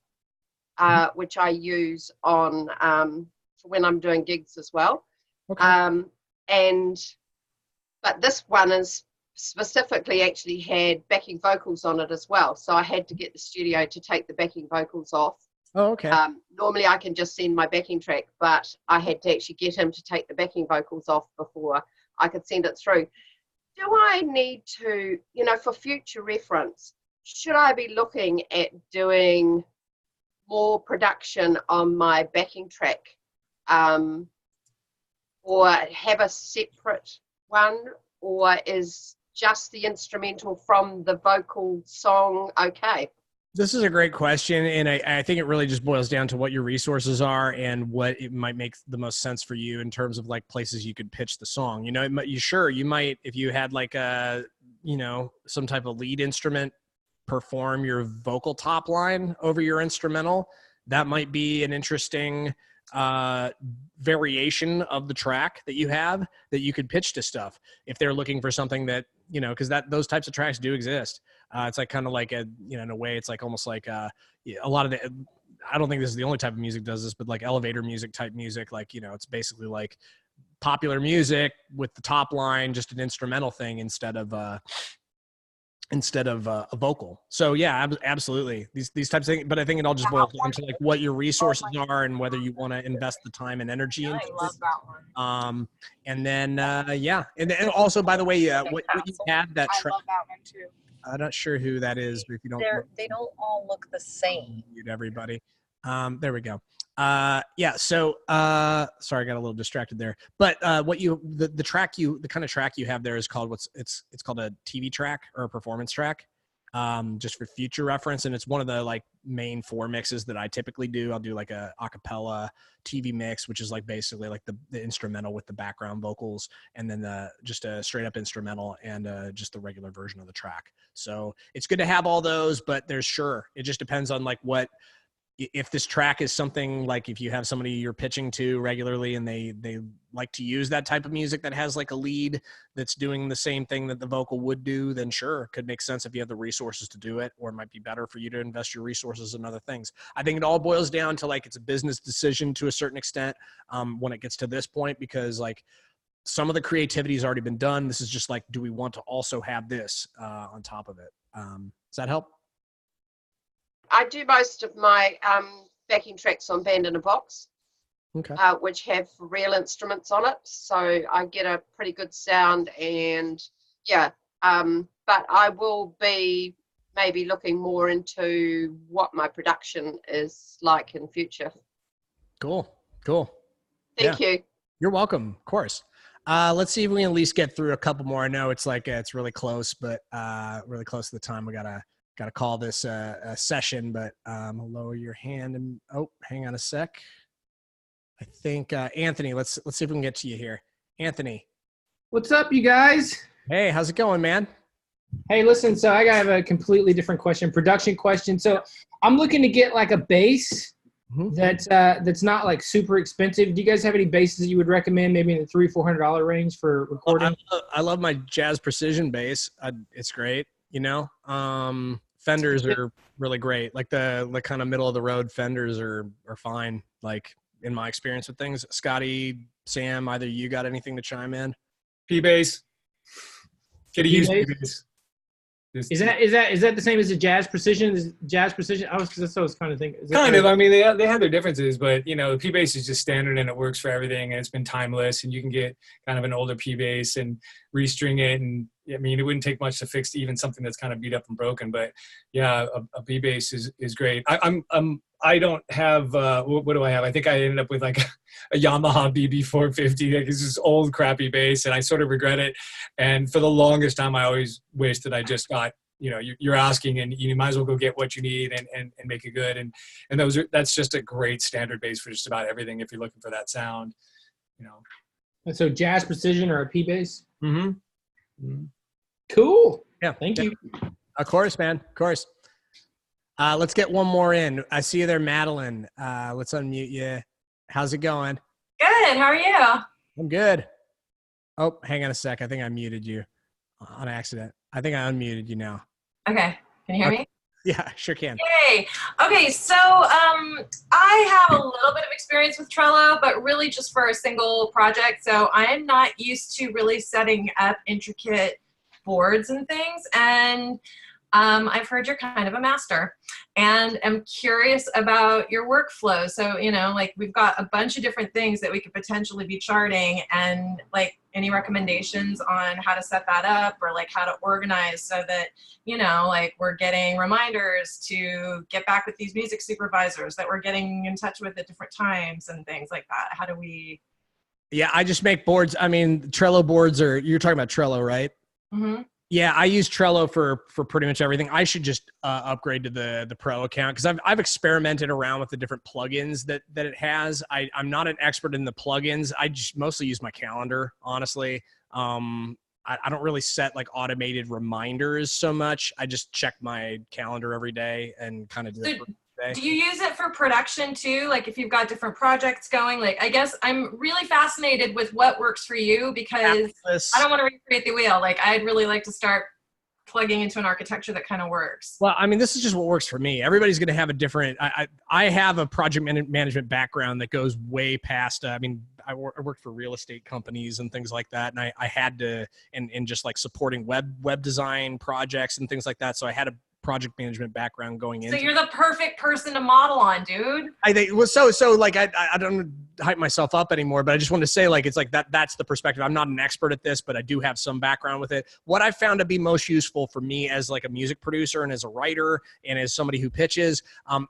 which I use on for when I'm doing gigs as well. Okay. But this one is specifically actually had backing vocals on it as well. So I had to get the studio to take the backing vocals off. Oh, okay. Normally I can just send my backing track, but I had to actually get him to take the backing vocals off before I could send it through. Do I need to, for future reference, should I be looking at doing more production on my backing track, or have a separate one, or is just the instrumental from the vocal song okay? This is a great question, and I think it really just boils down to what your resources are and what it might make the most sense for you in terms of like places you could pitch the song. You might, if you had like a, some type of lead instrument perform your vocal top line over your instrumental, that might be an interesting variation of the track that you have that you could pitch to stuff if they're looking for something that, because those types of tracks do exist. It's like kind of like in a way, it's like almost like a lot of the, I don't think this is the only type of music does this, but like elevator music type music, like, it's basically like popular music with the top line, just an instrumental thing instead of a vocal. So yeah, absolutely. These types of things, but I think it all just boils down to like what your resources are and whether you want to invest the time and energy into it. I love that one. And then, and also, by the way, what you had that track. I love that one too. I'm not sure who that is, but if you don't, they don't all look the same. Mute everybody. There we go. So sorry, I got a little distracted there. But the kind of track you have there is called it's called a TV track or a performance track. Just for future reference, and it's one of the like main 4 mixes that I typically do. I'll do like a acapella TV mix, which is like basically like the instrumental with the background vocals, and then just a straight up instrumental and just the regular version of the track. So it's good to have all those, but it just depends on like if this track is something like if you have somebody you're pitching to regularly and they like to use that type of music that has like a lead that's doing the same thing that the vocal would do, then sure, it could make sense if you have the resources to do it, or it might be better for you to invest your resources in other things. I think it all boils down to like it's a business decision to a certain extent when it gets to this point, because like some of the creativity has already been done. This is just like, do we want to also have this on top of it? Does that help? I do most of my backing tracks on Band in a Box. Okay. which have real instruments on it. So I get a pretty good sound, and yeah. But I will be maybe looking more into what my production is like in future. Cool. Thank you. You're welcome. Of course. Let's see if we can at least get through a couple more. I know it's like it's really close, but really close to the time. We gotta call this a session. But I'll lower your hand and hang on a sec. I think Anthony. Let's see if we can get to you here, Anthony. What's up, you guys? Hey, how's it going, man? Hey, listen. So I have a completely different question, production question. So I'm looking to get like a bass that's not like super expensive. Do you guys have any basses that you would recommend, maybe in the $300-400 range for recording? I love my Jazz Precision bass. It's great. You know, Fenders are really great. Like the kind of middle of the road Fenders are fine. Like in my experience with things. Scotty, Sam, either you got anything to chime in? P-bass. Get a used P-bass. Is that the same as the Jazz Precision? Is Jazz Precision? That's what I was kind of thinking. Kind of. I mean, they have their differences, but you know, the P-bass is just standard and it works for everything, and it's been timeless. And you can get kind of an older P-bass and restring it, and I mean, it wouldn't take much to fix even something that's kind of beat up and broken. But yeah, a P-bass is great. I don't have what do I have? I think I ended up with like a Yamaha BB450. Like it's this old crappy bass, and I sort of regret it. And for the longest time, I always wished that I just got, you know, you're asking, and you might as well go get what you need and make it good. And that's just a great standard bass for just about everything if you're looking for that sound, you know. And so Jazz Precision or a P-bass? Mm-hmm. Cool. Yeah. Thank you. Of course, man. Of course. Let's get one more in. I see you there, Madeline. Let's unmute you. How's it going? Good. How are you? I'm good. Oh, hang on a sec. I think I muted you on accident. I think I unmuted you now. Okay. Can you hear me? Yeah, sure can. Yay. Okay, so I have a little bit of experience with Trello, but really just for a single project. So I am not used to really setting up intricate boards and things. And I've heard you're kind of a master, and I'm curious about your workflow. So, you know, like we've got a bunch of different things that we could potentially be charting, and like any recommendations on how to set that up, or like how to organize so that, you know, like we're getting reminders to get back with these music supervisors that we're getting in touch with at different times and things like that. How do we? Yeah, I just make boards. I mean, Trello boards you're talking about Trello, right? Mm-hmm. Yeah, I use Trello for pretty much everything. I should just upgrade to the Pro account because I've experimented around with the different plugins that it has. I'm not an expert in the plugins. I just mostly use my calendar, honestly. I don't really set like automated reminders so much. I just check my calendar every day and kind of do it. Do you use it for production too? Like if you've got different projects going, like I guess I'm really fascinated with what works for you because I don't want to recreate the wheel. Like I'd really like to start plugging into an architecture that kind of works. Well, I mean, this is just what works for me. Everybody's going to have a different, I have a project management background that goes way past, I mean, I worked for real estate companies and things like that. And I had to, and just like supporting web design projects and things like that. So I had a project management background going in. So you're the perfect person to model on, dude. I think well, so like I don't hype myself up anymore, but I just wanted to say like it's like that's the perspective. I'm not an expert at this, but I do have some background with it. What I found to be most useful for me as like a music producer and as a writer and as somebody who pitches,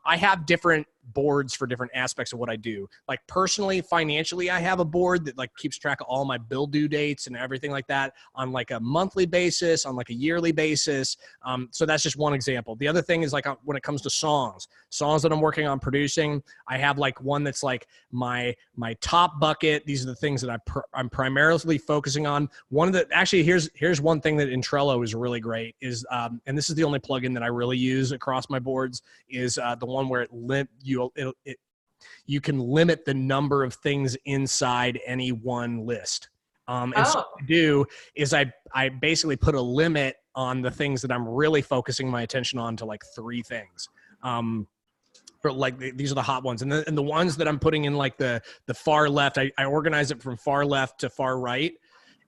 I have different boards for different aspects of what I do. Like personally, financially, I have a board that like keeps track of all my bill due dates and everything like that on like a monthly basis, on like a yearly basis. So that's just one example. The other thing is like when it comes to songs that I'm working on producing, I have like one that's like my top bucket. These are the things that I'm primarily focusing on. One of the, actually here's one thing that in Trello is really great is, and this is the only plugin that I really use across my boards is the one where you can limit the number of things inside any one list. And so what I do is I basically put a limit on the things that I'm really focusing my attention on to like 3 things. For like these are the hot ones, and the ones that I'm putting in like the far left, I organize it from far left to far right.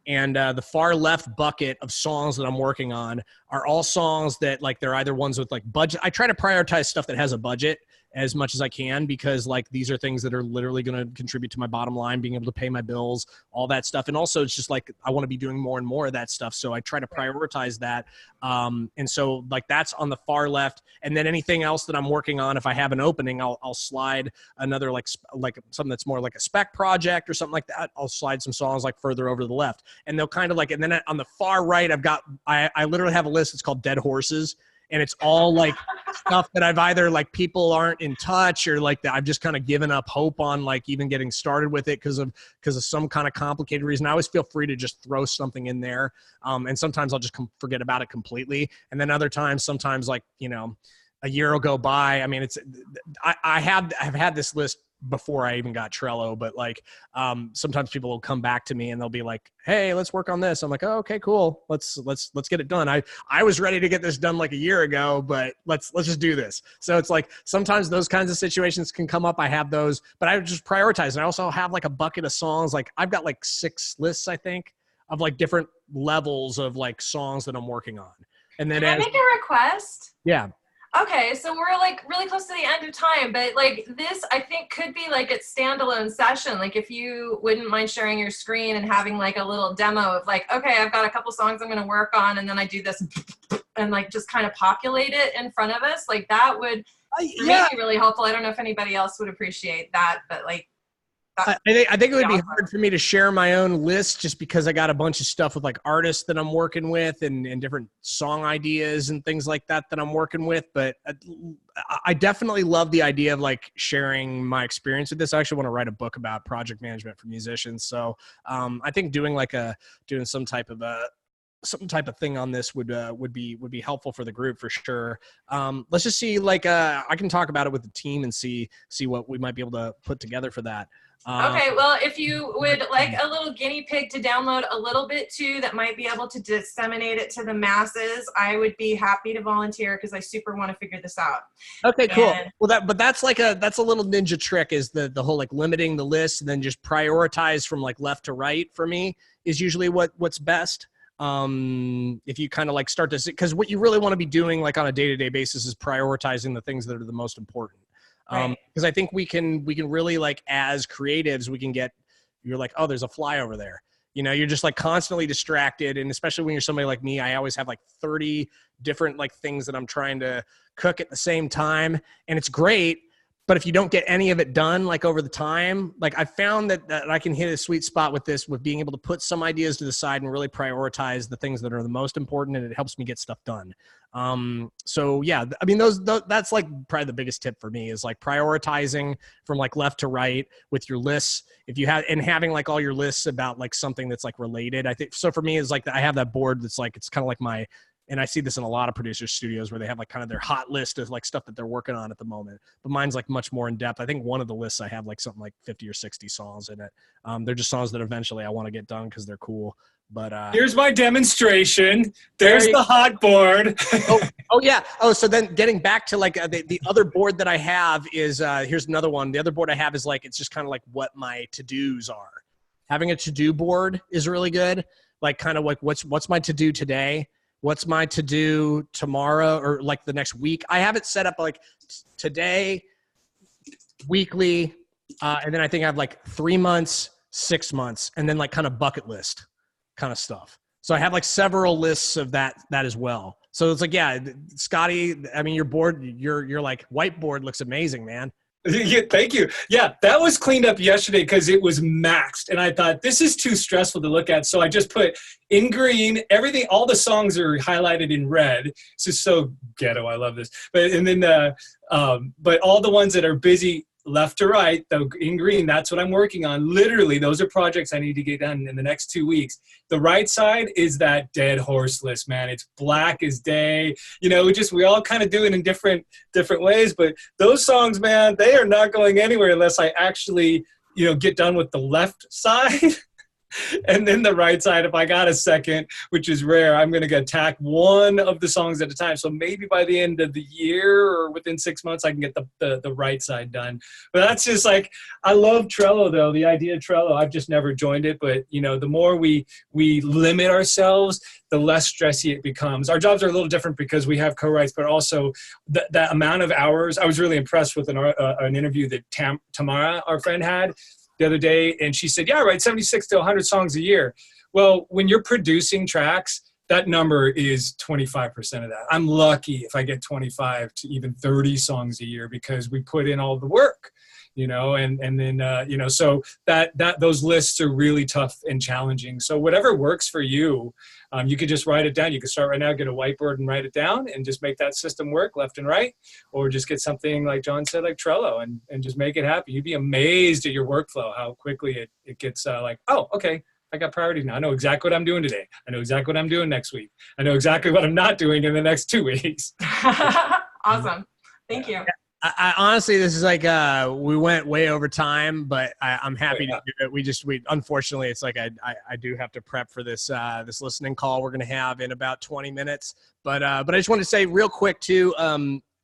And the far left bucket of songs that I'm working on are all songs that like they're either ones with like budget. I try to prioritize stuff that has a budget as much as I can, because like these are things that are literally going to contribute to my bottom line, being able to pay my bills, all that stuff. And also it's just like, I want to be doing more and more of that stuff. So I try to prioritize that. And so like that's on the far left. And then anything else that I'm working on, if I have an opening, I'll slide another like something that's more like a spec project or something like that. I'll slide some songs like further over to the left, and they'll kind of like, and then on the far right, I literally have a list. It's called Dead Horses. And it's all like stuff that I've either like people aren't in touch, or like that I've just kind of given up hope on like even getting started with it because of some kind of complicated reason. I always feel free to just throw something in there. And sometimes I'll just forget about it completely. And then other times, sometimes like, you know, a year will go by. I mean, I've had this list before I even got Trello, but like sometimes people will come back to me and they'll be like, hey, let's work on this. I'm like, oh, okay, cool. Let's get it done. I was ready to get this done like a year ago, but let's just do this. So it's like sometimes those kinds of situations can come up. I have those, but I just prioritize. And I also have like a bucket of songs. Like I've got like 6 lists, I think, of like different levels of like songs that I'm working on. And then Can I make a request? Yeah. Okay, so we're like really close to the end of time, but like this I think could be like a standalone session. Like if you wouldn't mind sharing your screen and having like a little demo of like, okay, I've got a couple songs I'm going to work on, and then I do this and like just kind of populate it in front of us. Like that would for me be really helpful. I don't know if anybody else would appreciate that, but like I think it would be hard for me to share my own list just because I got a bunch of stuff with like artists that I'm working with and different song ideas and things like that I'm working with. But I definitely love the idea of like sharing my experience with this. I actually want to write a book about project management for musicians. So I think doing some type of thing on this would be helpful for the group for sure. Let's just see, like I can talk about it with the team and see what we might be able to put together for that. Okay, well, if you would like a little guinea pig to download a little bit too, that might be able to disseminate it to the masses, I would be happy to volunteer because I super want to figure this out. Okay, cool. Well, that's a little ninja trick, is the whole like limiting the list and then just prioritize from like left to right for me is usually what's best. If you kind of like start to see, because what you really want to be doing like on a day-to-day basis is prioritizing the things that are the most important. Because I think we can really like as creatives, you're like, oh, there's a fly over there. You know, you're just like constantly distracted. And especially when you're somebody like me, I always have like 30 different like things that I'm trying to cook at the same time. And it's great. But if you don't get any of it done, like over the time, like I found that I can hit a sweet spot with this, with being able to put some ideas to the side and really prioritize the things that are the most important, and it helps me get stuff done. So yeah, I mean, that's like probably the biggest tip for me is like prioritizing from like left to right with your lists. If you have, and having like all your lists about like something that's like related, I think. So for me is like, I have that board that's like, it's kind of like my, and I see this in a lot of producers' studios where they have like kind of their hot list of like stuff that they're working on at the moment. But mine's like much more in depth. I think one of the lists I have like something like 50 or 60 songs in it. They're just songs that eventually I want to get done because they're cool. But here's my demonstration. There's the hot board. oh yeah. Oh, so then getting back to like the other board that I have is here's another one. The other board I have is like, it's just kind of like what my to-dos are. Having a to-do board is really good. Like kind of like what's my to-do today? What's my to-do tomorrow or like the next week? I have it set up like today, weekly, and then I think I have like 3 months, 6 months, and then like kind of bucket list kind of stuff. So I have like several lists of that as well. So it's like, yeah, Scotty, I mean, your board, your like whiteboard looks amazing, man. Yeah, thank you. Yeah, that was cleaned up yesterday because it was maxed. And I thought, this is too stressful to look at. So I just put in green, everything, all the songs are highlighted in red. It's just so ghetto. I love this. But all the ones that are busy left to right, though in green, that's what I'm working on. Literally, those are projects I need to get done in the next 2 weeks. The right side is that dead horse list, man. It's black as day. You know, we all kind of do it in different ways, but those songs, man, they are not going anywhere unless I actually, get done with the left side. And then the right side, if I got a second, which is rare, I'm going to attack one of the songs at a time. So maybe by the end of the year or within 6 months, I can get the right side done. But that's just like, I love Trello though, the idea of Trello. I've just never joined it, but you know, the more we limit ourselves, the less stressy it becomes. Our jobs are a little different because we have co-writes, but also that amount of hours. I was really impressed with an interview that Tamara, our friend, had the other day, and she said, yeah, I write 76 to 100 songs a year. Well, when you're producing tracks, that number is 25% of that. I'm lucky if I get 25 to even 30 songs a year because we put in all the work, you know, and then, you know, so that those lists are really tough and challenging. So whatever works for you, you could just write it down. You could start right now, get a whiteboard and write it down and just make that system work left and right, or just get something like John said, like Trello, and just make it happen. You'd be amazed at your workflow, how quickly it gets like, oh, okay, I got priorities now. I know exactly what I'm doing today. I know exactly what I'm doing next week. I know exactly what I'm not doing in the next 2 weeks. Awesome. Thank you. I honestly, this is like we went way over time, but I'm happy to do it. We unfortunately, it's like I do have to prep for this this listening call we're gonna have in about 20 minutes. But I just want to say real quick too,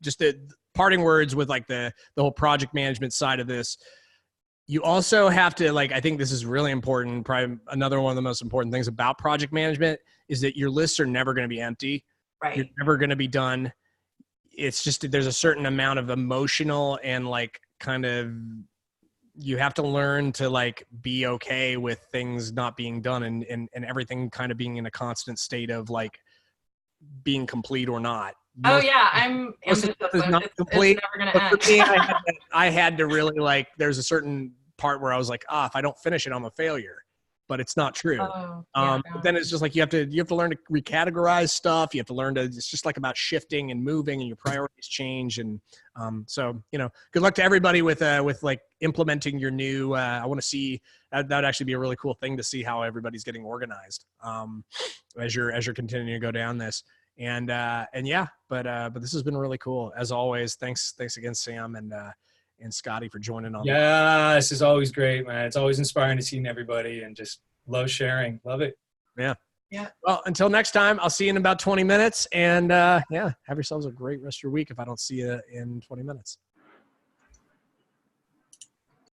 just the parting words with like the whole project management side of this. You also have to, like, I think this is really important. Probably another one of the most important things about project management is that your lists are never going to be empty. Right. You're never going to be done. It's just, there's a certain amount of emotional and like kind of, you have to learn to like be okay with things not being done and everything kind of being in a constant state of like being complete or not. Oh yeah, I'm ambitious. It's never gonna end. For me, I had to really like, there's a certain part where I was like, if I don't finish it, I'm a failure. But it's not true. But then it's just like you have to learn to recategorize stuff. You have to learn to, it's just like about shifting and moving, and your priorities change. And so, you know, good luck to everybody with like implementing your new. I want to see that would actually be a really cool thing to see how everybody's getting organized as you're continuing to go down this. And yeah, but this has been really cool as always. Thanks again, Sam and Scotty, for joining on. Yeah, this is always great, man. It's always inspiring to see everybody, and just love sharing. Love it. Yeah. Yeah. Well, until next time, I'll see you in about 20 minutes, and yeah, have yourselves a great rest of your week if I don't see you in 20 minutes.